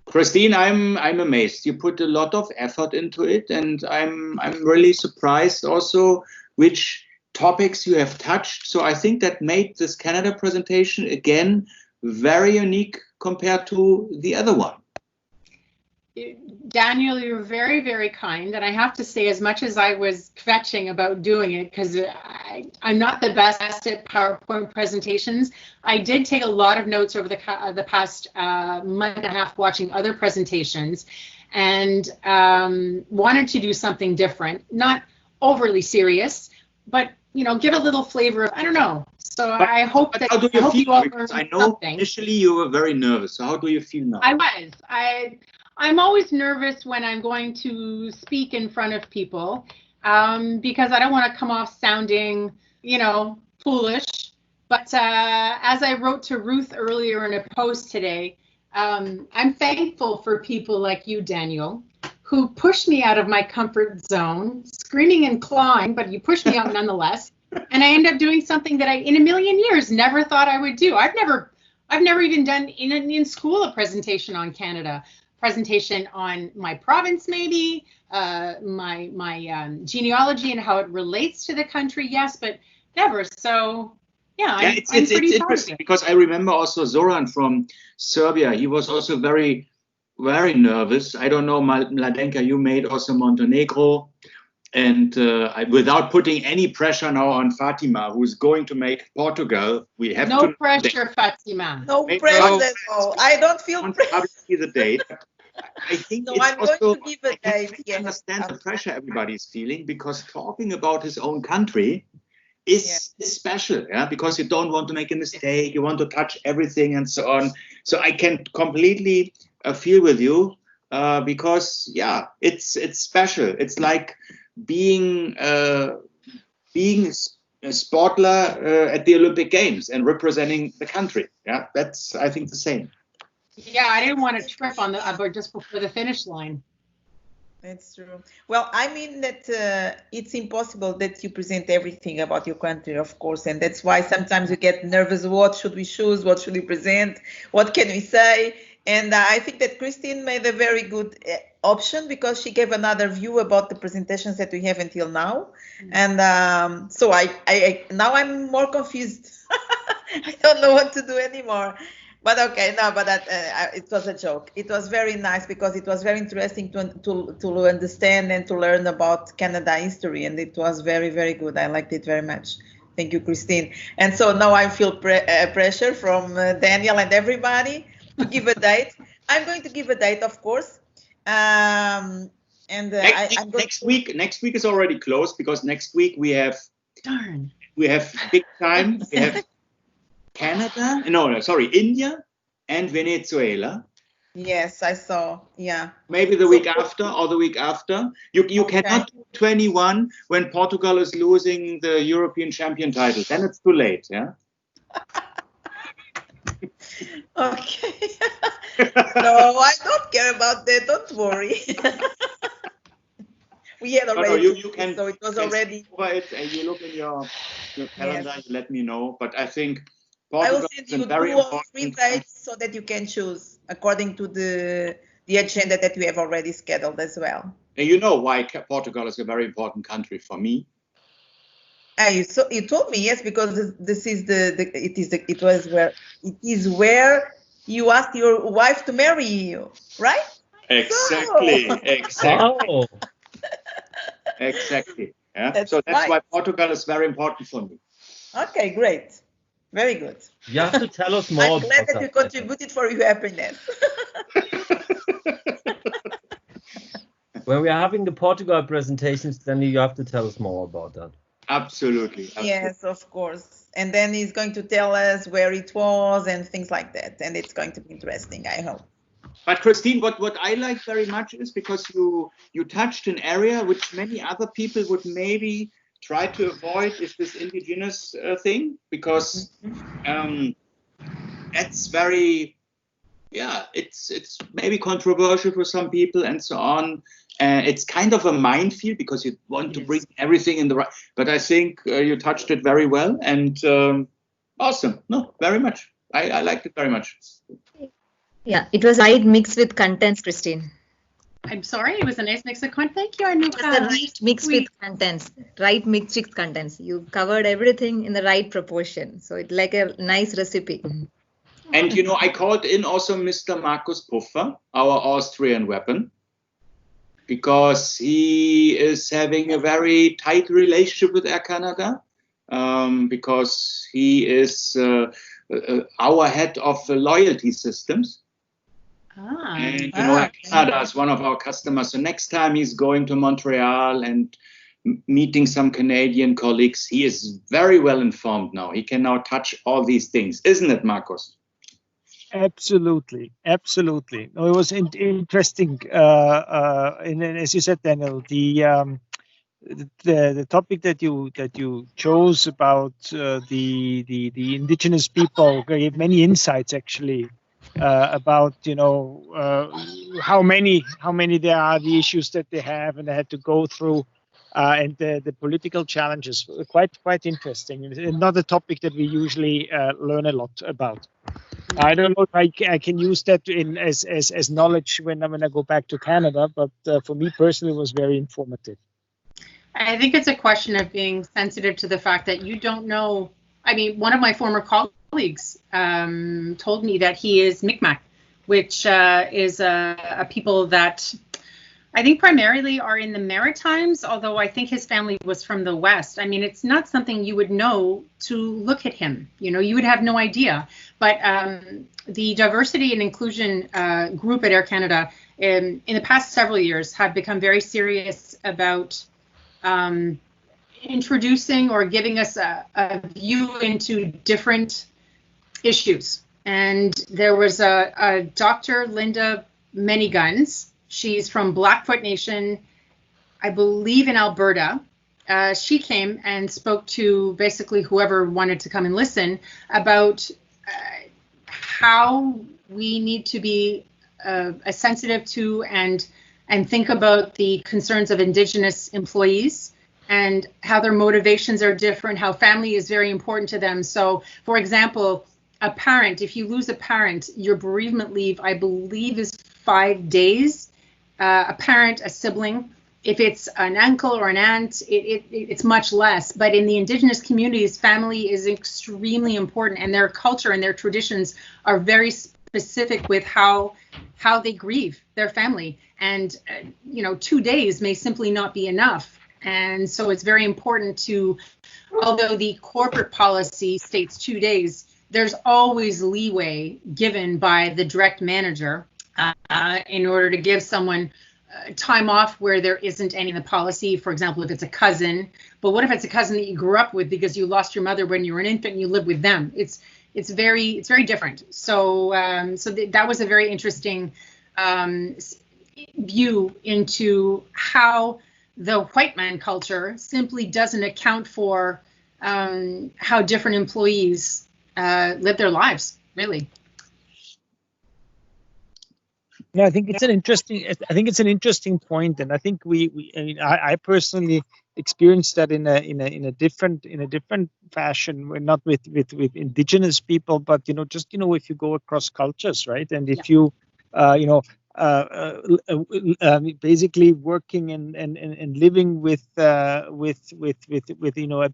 Christine, I'm amazed. You put a lot of effort into it, and I'm really surprised also which topics you have touched. So I think that made this Canada presentation again very unique compared to the other one. Daniel, you're very, very kind. And I have to say, as much as I was kvetching about doing it, because I'm not the best at PowerPoint presentations, I did take a lot of notes over the past month and a half watching other presentations, and wanted to do something different, not overly serious, but give a little flavor of, I don't know. So I hope that how do you feel? you all Because learned I know something. initially you were very nervous. So how do you feel now? I'm always nervous when I'm going to speak in front of people, because I don't want to come off sounding, foolish. But as I wrote to Ruth earlier in a post today, I'm thankful for people like you, Daniel, who pushed me out of my comfort zone, screaming and clawing, but you pushed me out nonetheless. And I end up doing something that I, in a million years, never thought I would do. I've never even done in school a presentation on Canada. Presentation on my province, maybe my genealogy and how it relates to the country, yes, but never. So yeah, it's interesting because I remember also Zoran from Serbia. He was also very, very nervous. I don't know, Mladenka, you made also Montenegro, and without putting any pressure now on Fatima, who's going to make Portugal, we have no pressure, Fatima. No pressure at all. I don't feel pressure. The date. I think I'm also, going to give a date. I understand the pressure everybody's feeling, because talking about his own country is special, because you don't want to make a mistake, you want to touch everything and so on. So I can completely feel with you, because it's special. It's like being a sportler at the Olympic Games and representing the country. Yeah, that's, I think, the same. Yeah, I didn't want to trip on just before the finish line. That's true. Well, I mean that it's impossible that you present everything about your country, of course, and that's why sometimes you get nervous. What should we choose? What should we present? What can we say? And I think that Christine made a very good option, because she gave another view about the presentations that we have until now. Mm-hmm. And so I now I'm more confused. I don't know what to do anymore. But okay, no, but that it was a joke. It was very nice, because it was very interesting to understand and to learn about Canada history, and it was very, very good. I liked it very much. Thank you, Christine. And so now I feel pressure from Daniel and everybody to give a date. I'm going to give a date, of course. Next week is already closed, because next week we have big time. We have India and Venezuela. Yes, I saw. Yeah. Maybe the week after or the week after. You cannot do 21 when Portugal is losing the European champion title. Then it's too late. Yeah. Okay. No, I don't care about that. Don't worry. We had already. You can. So it was already. Over it, and you look in your calendar. Yes. You let me know. But I think I will send you 2 or 3 dates so that you can choose according to the agenda that we have already scheduled as well. And you know why Portugal is a very important country for me. You told me, yes, because this is it is where you asked your wife to marry you, right? Exactly. So. Exactly. Oh. Exactly. Yeah. That's why Portugal is very important for me. Okay, great. Very good. You have to tell us more. I'm glad that you contributed for your happiness. When we are having the Portugal presentations, then you have to tell us more about that. Absolutely. Yes, of course. And then he's going to tell us where it was and things like that. And it's going to be interesting, I hope. But Christine, what I like very much is because you touched an area which many other people would maybe try to avoid, is this indigenous thing, because that's very, it's maybe controversial for some people and so on. It's kind of a minefield because you want to bring everything in the right, but I think you touched it very well and awesome. No, very much. I liked it very much. Yeah, it was right mixed with contents, Christine. I'm sorry, it was a nice mix of content. Thank you, Anuka. It was the right mix with contents. Right mix with contents. You covered everything in the right proportion. So it's like a nice recipe. And I called in also Mr. Markus Puffer, our Austrian weapon, because he is having a very tight relationship with Air Canada, because he is our head of the loyalty systems. And Air Canada is one of our customers. So next time he's going to Montreal and meeting some Canadian colleagues, he is very well informed now. He can now touch all these things, isn't it, Markus? Absolutely. No, it was interesting. And as you said, Daniel, the topic that you chose about the indigenous people gave many insights actually about how many there are, the issues that they have and they had to go through, and the political challenges. Quite interesting. Not a topic that we usually learn a lot about. I don't know if I can use that as knowledge when I go back to Canada, but for me personally, it was very informative. I think it's a question of being sensitive to the fact that you don't know. I mean, one of my former colleagues told me that he is Mi'kmaq, which is a people that I think primarily are in the Maritimes, although I think his family was from the West. I mean, it's not something you would know to look at him. You would have no idea. But the diversity and inclusion group at Air Canada in the past several years have become very serious about introducing or giving us a view into different issues. And there was a Dr. Linda Manyguns. She's from Blackfoot Nation, I believe in Alberta. She came and spoke to basically whoever wanted to come and listen about how we need to be sensitive to and think about the concerns of Indigenous employees and how their motivations are different, how family is very important to them. So, for example, a parent, if you lose a parent, your bereavement leave, I believe, is 5 days. A parent, a sibling, if it's an uncle or an aunt, it's much less. But in the Indigenous communities, family is extremely important, and their culture and their traditions are very specific with how they grieve their family. And 2 days may simply not be enough. And so it's very important to, although the corporate policy states 2 days, there's always leeway given by the direct manager in order to give someone time off where there isn't any in the policy. For example, if it's a cousin, but what if it's a cousin that you grew up with because you lost your mother when you were an infant and you live with them? It's very different. So that was a very interesting view into how the white man culture simply doesn't account for how different employees live their lives, really. No, I think it's an interesting point, and I think I personally experienced that in a different fashion. We're not with indigenous people, but if you go across cultures, right? And if you basically working and living with a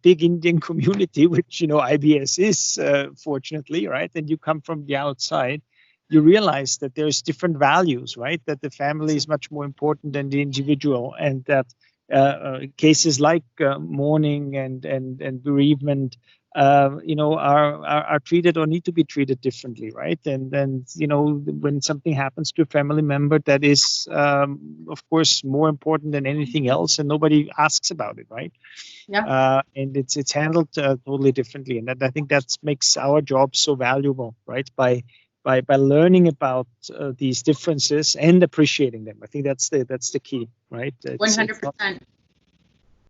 big Indian community, which IBS is, fortunately, right? And you come from the outside, you realize that there's different values, right? That the family is much more important than the individual, and that cases like mourning and bereavement are treated or need to be treated differently, right? And then, when something happens to a family member, that is, of course, more important than anything else, and nobody asks about it, right? Yeah. And it's handled totally differently, and I think that makes our job so valuable, right? By learning about these differences and appreciating them. I think that's the key, right? 100%.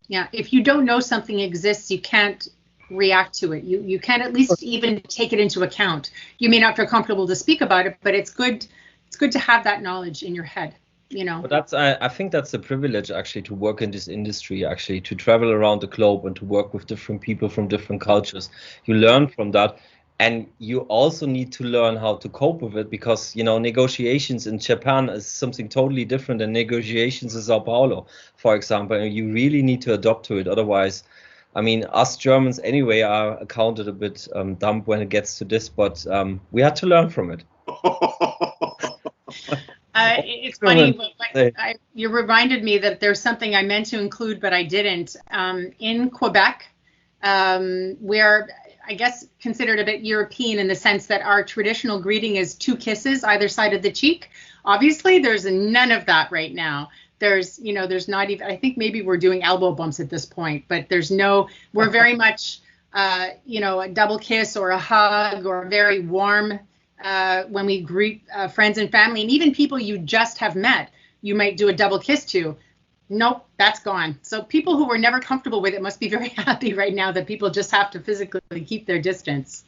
Yeah. If you don't know something exists, you can't react to it. You can at least even take it into account. You may not feel comfortable to speak about it, but it's good to have that knowledge in your head, But I think that's a privilege, actually, to work in this industry, actually, to travel around the globe and to work with different people from different cultures. You learn from that. And you also need to learn how to cope with it, because, negotiations in Japan is something totally different than negotiations in Sao Paulo, for example. And you really need to adapt to it. Otherwise, I mean, us Germans anyway are accounted a bit dumb when it gets to this, but we had to learn from it. It's funny, but you reminded me that there's something I meant to include, but I didn't. In Quebec, we're, I guess, considered a bit European in the sense that our traditional greeting is 2 kisses either side of the cheek. Obviously, there's none of that right now. There's not even, I think maybe we're doing elbow bumps at this point, but we're very much, a double kiss or a hug or very warm when we greet friends and family, and even people you just have met, you might do a double kiss to. Nope, that's gone. So people who were never comfortable with it must be very happy right now that people just have to physically keep their distance.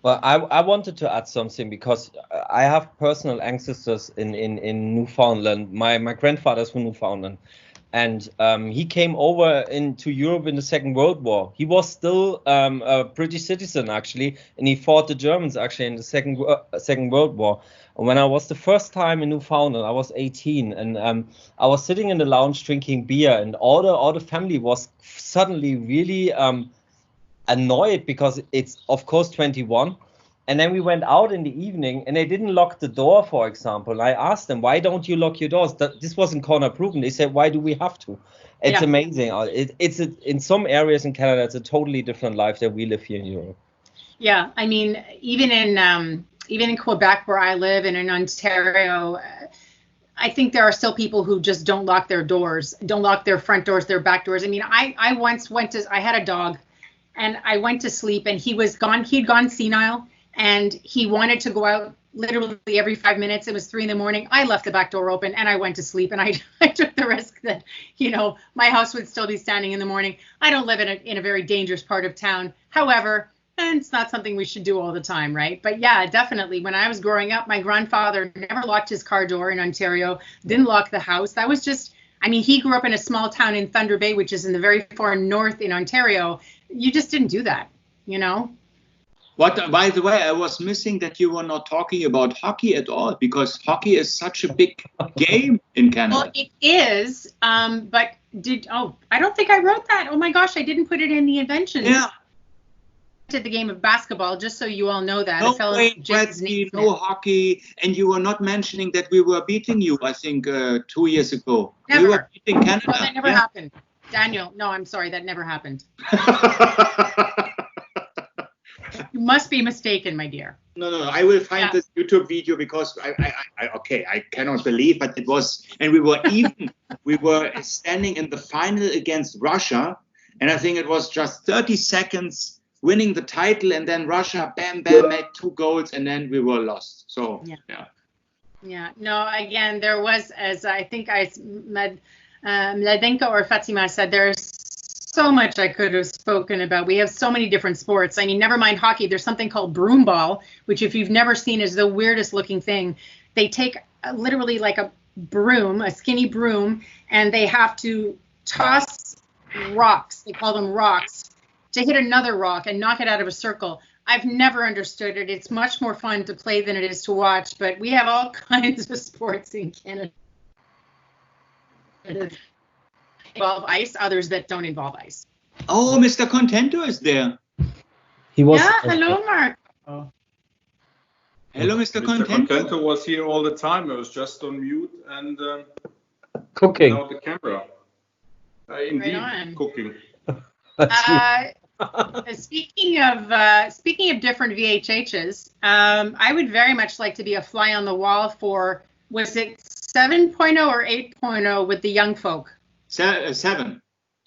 Well, I wanted to add something, because I have personal ancestors in Newfoundland. My grandfather's from Newfoundland, and he came over into Europe in the Second World War. He was still a British citizen, actually, and he fought the Germans, actually, in the Second World War. And when I was the first time in Newfoundland, I was 18, and I was sitting in the lounge drinking beer, and all the family was suddenly really annoyed, because it's, of course, 21. And then we went out in the evening, and they didn't lock the door, for example. I asked them, why don't you lock your doors? This wasn't corner proven. They said, why do we have to? It's amazing. In some areas in Canada, it's a totally different life than we live here in Europe. Yeah, I mean, even in Quebec, where I live, and in Ontario, I think there are still people who just don't lock their doors, don't lock their front doors, their back doors. I mean, I once I had a dog, and I went to sleep, and he'd gone senile, and he wanted to go out literally every 5 minutes. It was 3 a.m. I left the back door open, and I went to sleep, and I took the risk that, my house would still be standing in the morning. I don't live in a very dangerous part of town. However, and it's not something we should do all the time, right? But yeah, definitely. When I was growing up, my grandfather never locked his car door in Ontario, didn't lock the house. That was just, he grew up in a small town in Thunder Bay, which is in the very far north in Ontario. You just didn't do that, What, by the way, I was missing that you were not talking about hockey at all, because hockey is such a big game in Canada. Well, it is, but I don't think I wrote that. Oh my gosh, I didn't put it in the inventions. Yeah. The game of basketball, just so you all know that. No hockey, and you were not mentioning that we were beating you, I think, 2 years ago. Never. We were beating Canada. Well, that never happened. Daniel, no, I'm sorry, that never happened. You must be mistaken, my dear. No, I will find this YouTube video, because I cannot believe, but it was, and we were standing in the final against Russia, and I think it was just 30 seconds winning the title, and then Russia, bam, made 2 goals, and then we were lost. So, yeah. No, again, there was, as I think Mladenka or Fatima said, there's so much I could have spoken about. We have so many different sports. I mean, never mind hockey. There's something called broomball, which, if you've never seen, is the weirdest looking thing. They take literally like a broom, a skinny broom, and they have to toss rocks. They call them rocks, to hit another rock and knock it out of a circle. I've never understood it. It's much more fun to play than it is to watch, but we have all kinds of sports in Canada. Involve ice, others that don't involve ice. Oh, Mr. Contento is there. He was. Yeah, hello, Mark. Hello, Mr. Mr. Contento. Contento was here all the time. I was just on mute and cooking. without the camera. Indeed, Right on. cooking. Speaking of different VHHs, I would very much like to be a fly on the wall for, was it 7.0 or 8.0 with the young folk? 7.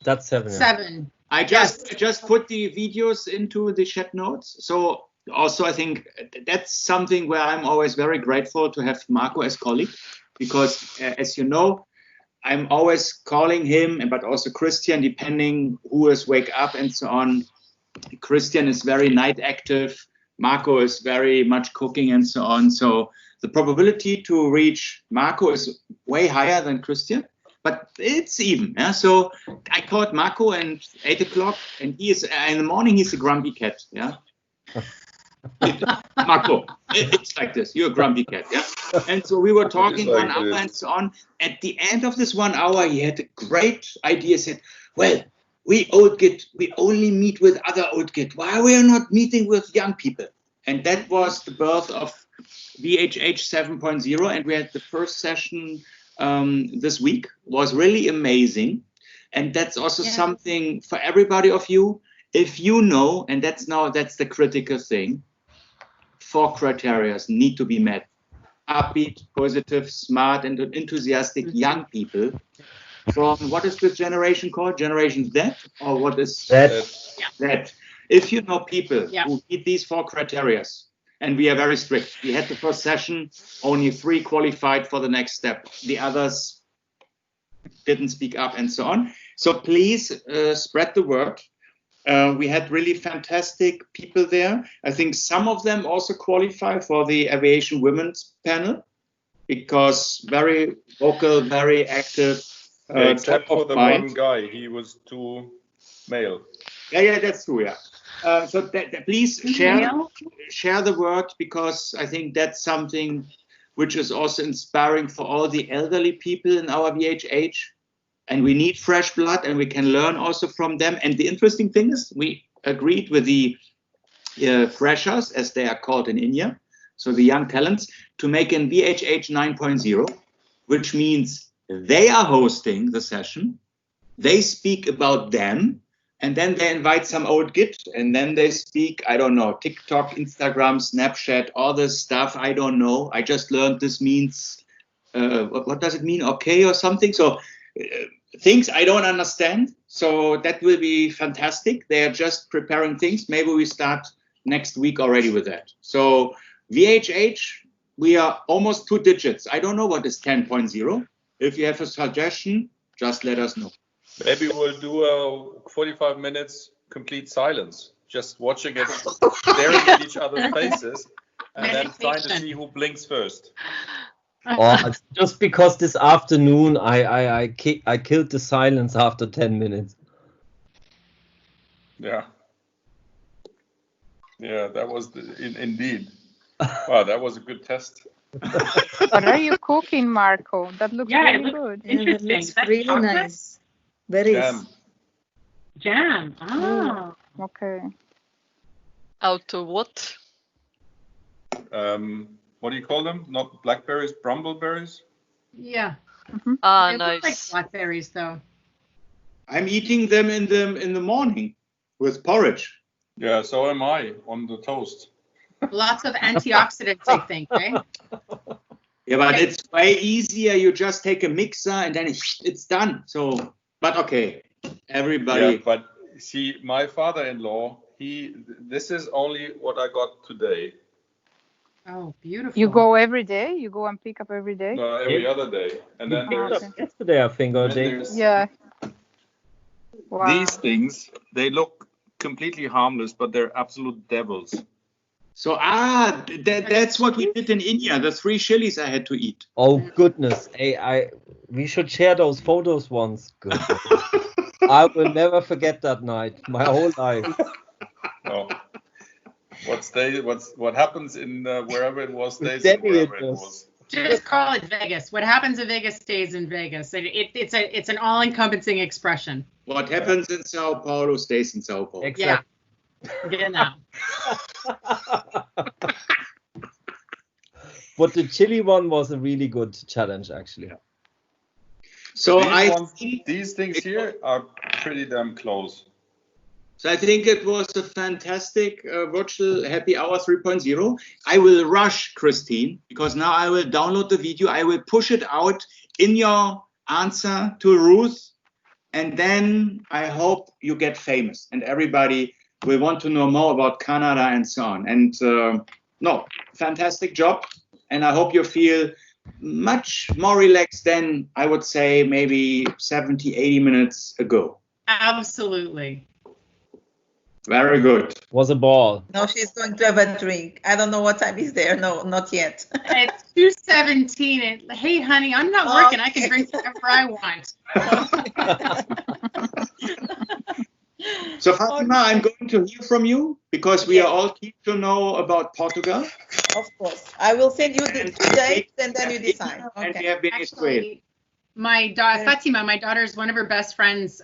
That's 7. Yeah. 7. I just put the videos into the chat notes. So also I think that's something where I'm always very grateful to have Marco as colleague, because as you know, I'm always calling him, but also Christian, depending who is wake up and so on. Christian is very night active. Marco is very much cooking and so on. So the probability to reach Marco is way higher than Christian, but it's even. Yeah? So I called Marco at 8 o'clock, and he is in the morning. He's a grumpy cat. Yeah. Marco, it's like this. You're a grumpy cat, yeah. And so we were talking like 1 hour this. and so on. At the end of this 1 hour, he had a great idea. Said, "Well, we old git, we only meet with other old git. Why we are not meeting with young people?" And that was the birth of VHH 7.0. And we had the first session this week. Was really amazing. And that's also something for everybody of you. If you know, and that's the critical thing, 4 criteria need to be met. Upbeat, positive, smart, and enthusiastic young people from, what is this generation called? Generation Z? Or what is Z? If you know people who meet these 4 criteria, and we are very strict. We had the first session, only 3 qualified for the next step. The others didn't speak up and so on. So please spread the word. We had really fantastic people there. I think some of them also qualify for the aviation women's panel, because very vocal, very active. Except for the one guy, he was too male. Yeah, that's true. Yeah. So please share the word, because I think that's something which is also inspiring for all the elderly people in our VHH. And we need fresh blood, and we can learn also from them. And the interesting thing is, we agreed with the freshers, as they are called in India, so the young talents, to make an VHH 9.0, which means they are hosting the session, they speak about them, and then they invite some old git, and then they speak, I don't know, TikTok, Instagram, Snapchat, all this stuff, I don't know. I just learned this means, what does it mean, okay, or something? So things I don't understand. So that will be fantastic. They are just preparing things. Maybe we start next week already with that. So VHH, we are almost 2 digits. I don't know what is 10.0. If you have a suggestion, just let us know. Maybe we'll do a 45 minutes complete silence, just watching it, staring at each other's faces, and then trying to see who blinks first. Just because this afternoon I killed the silence after 10 minutes. Yeah, that was indeed. Wow, that was a good test. What are you cooking, Marco? That looks really good. Yeah, that looks really nice. Berries. Jam. Oh. Okay. Out of what? What do you call them? Not blackberries, brumbleberries? Yeah. Mm-hmm. Ah, They nice. look like blackberries, though. I'm eating them in the morning with porridge. Yeah, so am I on the toast. Lots of antioxidants, I think, right? Yeah, but it's way easier. You just take a mixer and then it's done. So, but okay, everybody. Yeah, but see, my father-in-law, this is only what I got today. Oh, beautiful. You go every day? You go and pick up every day? No, every other day. And then there's Yesterday, I think, or day. Yeah. Wow. These things, they look completely harmless, but they're absolute devils. So that's what we did in India. The 3 chilies I had to eat. Oh goodness, we should share those photos once. Goodness. I will never forget that night, my whole life. Oh. What happens in wherever it was stays in wherever it was. Just call it Vegas. What happens in Vegas stays in Vegas. It's an all-encompassing expression. What happens in Sao Paulo stays in Sao Paulo. Exactly. Yeah. Genau. But the chili one was a really good challenge, actually. Yeah. So These things here are pretty damn close. So I think it was a fantastic virtual happy hour 3.0. I will rush, Christine, because now I will download the video. I will push it out in your answer to Ruth. And then I hope you get famous and everybody will want to know more about Canada and so on. And no, fantastic job. And I hope you feel much more relaxed than I would say maybe 70, 80 minutes ago. Absolutely. Very good. Was a ball. No, she's going to have a drink. I don't know what time is there. No, not yet. It's 2:17. Hey, honey, I'm not working. I can drink whatever I want. So Fatima, I'm going to hear from you because we are all keen to know about Portugal. Of course. I will send you the 2 dates and then you decide. And we have been Actually, Fatima, my daughter's one of her best friends,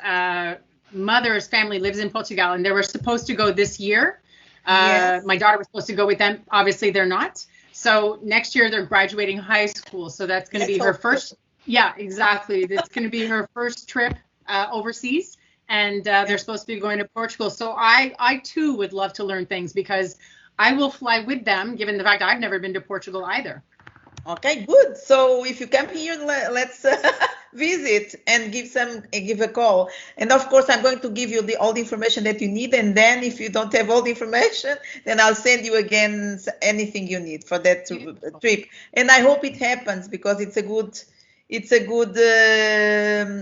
mother's family lives in Portugal, and they were supposed to go this year. Yes. My daughter was supposed to go with them. Obviously, they're not. So next year they're graduating high school. So that's going to be her first. Yeah, exactly. That's going to be her first trip overseas. And they're supposed to be going to Portugal. So I too would love to learn things because I will fly with them, given the fact I've never been to Portugal either. Okay, good. So if you come here, let's visit and give a call. And of course, I'm going to give you all the information that you need. And then if you don't have all the information, then I'll send you again anything you need for that trip. And I hope it happens because it's a good,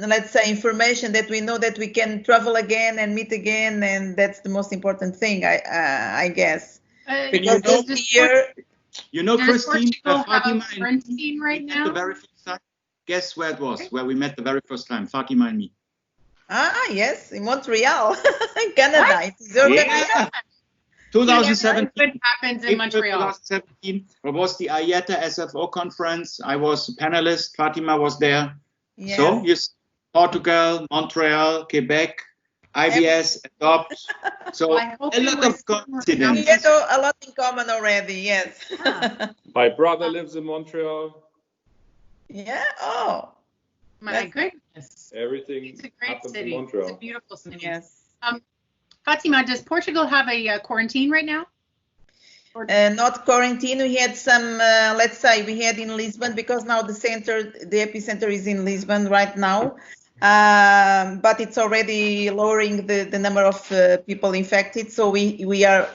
let's say, information that we know that we can travel again and meet again. And that's the most important thing, I guess. Because this year... You know, Christine, Fatima quarantine right now? The very first time. Guess where it was, where we met the very first time, Fatima and me. Ah, yes, in Montreal, in Canada. Yeah. 2017. What happens in Montreal? 2017 was the IATA SFO conference. I was a panelist. Fatima was there. Yes. So, yes, Portugal, Montreal, Quebec, IBS, Adopt. So a lot of coincidence. We had a lot in common already, yes. My brother lives in Montreal. Yeah, oh. My goodness. Everything It's a great happens city. in Montreal. It's a beautiful city. Yes. Fatima, does Portugal have a quarantine right now? Not quarantine. We had some, let's say, we had in Lisbon because now the epicenter is in Lisbon right now. But it's already lowering the number of people infected. So we are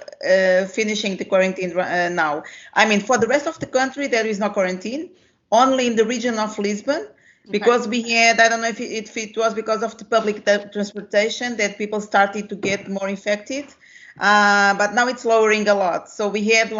finishing the quarantine now. I mean, for the rest of the country, there is no quarantine, only in the region of Lisbon, because we had, I don't know if it was because of the public transportation that people started to get more infected. But now it's lowering a lot. So we had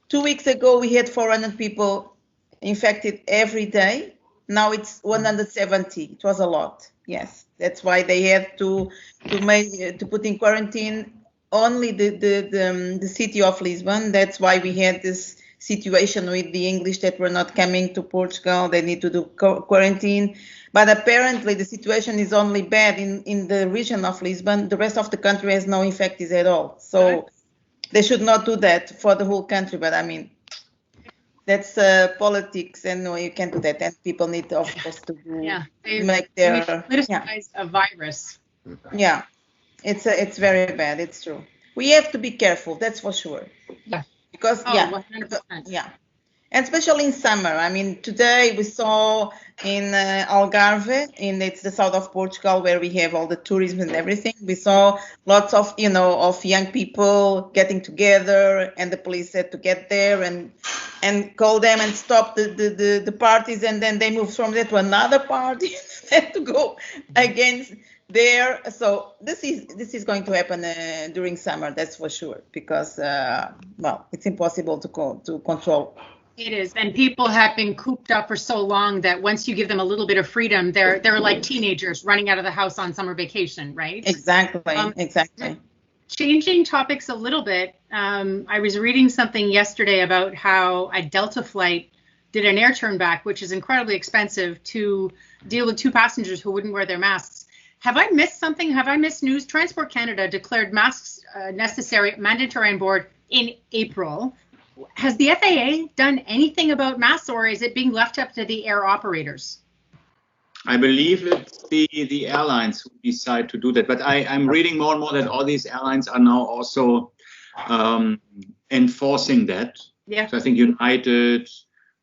2 weeks ago, we had 400 people infected every day. Now it's 170. It was a lot. Yes, that's why they had to put in quarantine only the city of Lisbon. That's why we had this situation with the English that were not coming to Portugal. They need to do quarantine. But apparently the situation is only bad in the region of Lisbon. The rest of the country has no infectees at all. So they should not do that for the whole country. But I mean, that's politics, and no, you can't do that. And people need, of course, to make their politicize a virus. Yeah, it's very bad. It's true. We have to be careful. That's for sure. Yeah. Because 100%. Yeah, and especially in summer. I mean, today we saw in Algarve, it's the south of Portugal, where we have all the tourism and everything. We saw lots of young people getting together, and the police had to get there and call them and stop the parties, and then they moved from there to another party and to go against there. So this is going to happen during summer, that's for sure, because it's impossible to control. It is, and people have been cooped up for so long that once you give them a little bit of freedom, they're like teenagers running out of the house on summer vacation, right? Exactly. Exactly. Changing topics a little bit, I was reading something yesterday about how a Delta flight did an air turn back, which is incredibly expensive, to deal with 2 passengers who wouldn't wear their masks. Have I missed something? Have I missed news? Transport Canada declared masks mandatory on board in April. Has the FAA done anything about masks, or is it being left up to the air operators? I believe it's the airlines who decide to do that. But I'm reading more and more that all these airlines are now also enforcing that. Yeah. So I think United,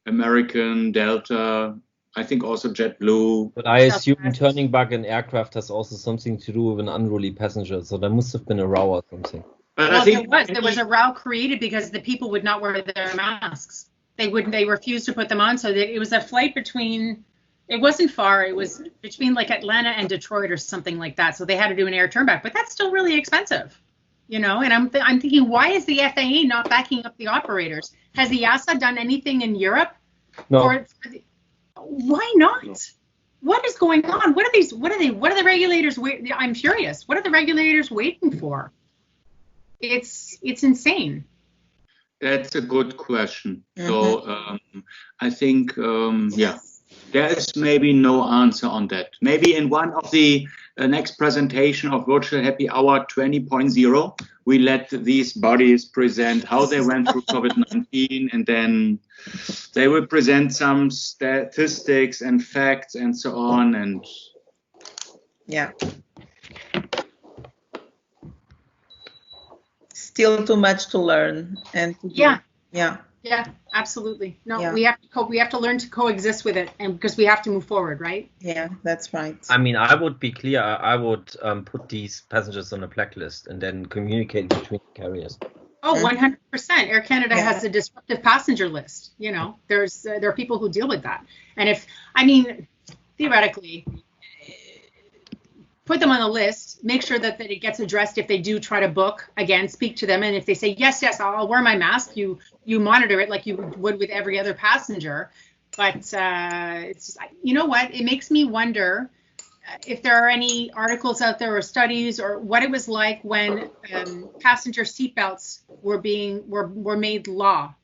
American, Delta, I think also JetBlue. But I assume turning back an aircraft has also something to do with an unruly passenger. So there must have been a row or something. But Well, I think there was a row created because the people would not wear their masks. They refused to put them on. So it was a flight between, it wasn't far. It was between like Atlanta and Detroit or something like that. So they had to do an air turnback, but that's still really expensive, you know? And I'm thinking, why is the FAA not backing up the operators? Has the EASA done anything in Europe? No. Why not? No. What is going on? What are the regulators I'm curious. What are the regulators waiting for? It's insane. That's a good question. So I think, there is maybe no answer on that. Maybe in one of the next presentation of Virtual Happy Hour 20.0, we let these bodies present how they went through COVID-19, and then they will present some statistics and facts and so on. And yeah. Still too much to learn and to do. Yeah, absolutely. No, we have to learn to coexist with it, and because we have to move forward, right? Yeah, that's right. I mean, I would be clear. I would put these passengers on a blacklist and then communicate between carriers. Oh, 100%. Air Canada has a disruptive passenger list. You know, there are people who deal with that, and theoretically, put them on the list, make sure that it gets addressed if they do try to book. Again, speak to them, and if they say yes, I'll wear my mask, you monitor it like you would with every other passenger. But it's, you know what, it makes me wonder if there are any articles out there or studies or what it was like when passenger seatbelts were made law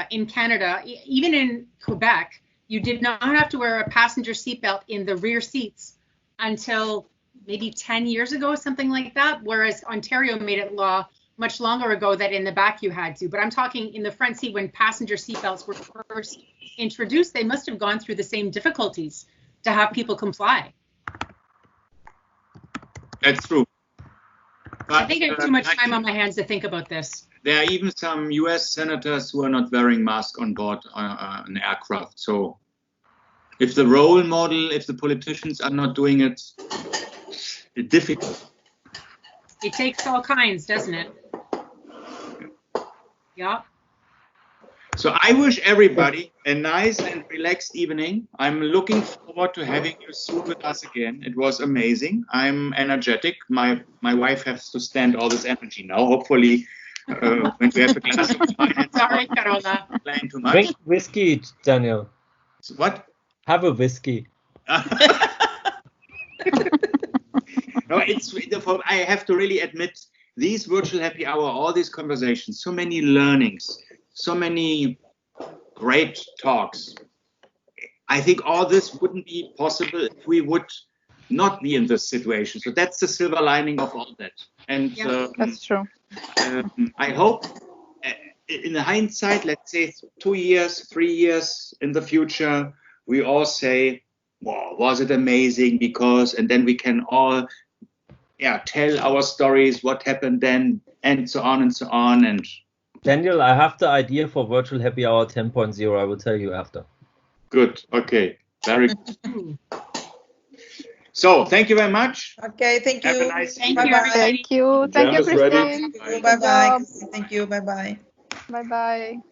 in Canada. Even in Quebec, you did not have to wear a passenger seatbelt in the rear seats until maybe 10 years ago, something like that, whereas Ontario made it law much longer ago that in the back you had to. But I'm talking in the front seat when passenger seatbelts were first introduced, they must have gone through the same difficulties to have people comply. That's true. But, I think I have too much time on my hands to think about this. There are even some US senators who are not wearing masks on board an aircraft. So if the role model, if the politicians are not doing it, it's difficult. It takes all kinds, doesn't it? Yeah. So I wish everybody a nice and relaxed evening. I'm looking forward to having you soon with us again. It was amazing. I'm energetic. My wife has to stand all this energy now. Hopefully, when we have a glass of wine. Sorry, Carola. Playing too much. Drink whiskey, Daniel. What? Have a whiskey. No, I have to really admit, these virtual happy hour, all these conversations, so many learnings, so many great talks. I think all this wouldn't be possible if we would not be in this situation. So that's the silver lining of all that. And that's true. I hope in hindsight, let's say 2 years, 3 years in the future, we all say, wow, was it amazing? Because, and then we can all tell our stories, what happened then, and so on and so on. And Daniel, I have the idea for Virtual Happy Hour 10.0. I will tell you after. Good. Okay. Very good. So, thank you very much. Okay, thank you. Have a nice Thank evening. you, everybody. Thank you, Jam is ready. Christine. Bye-bye. Thank you. Bye-bye. Bye-bye.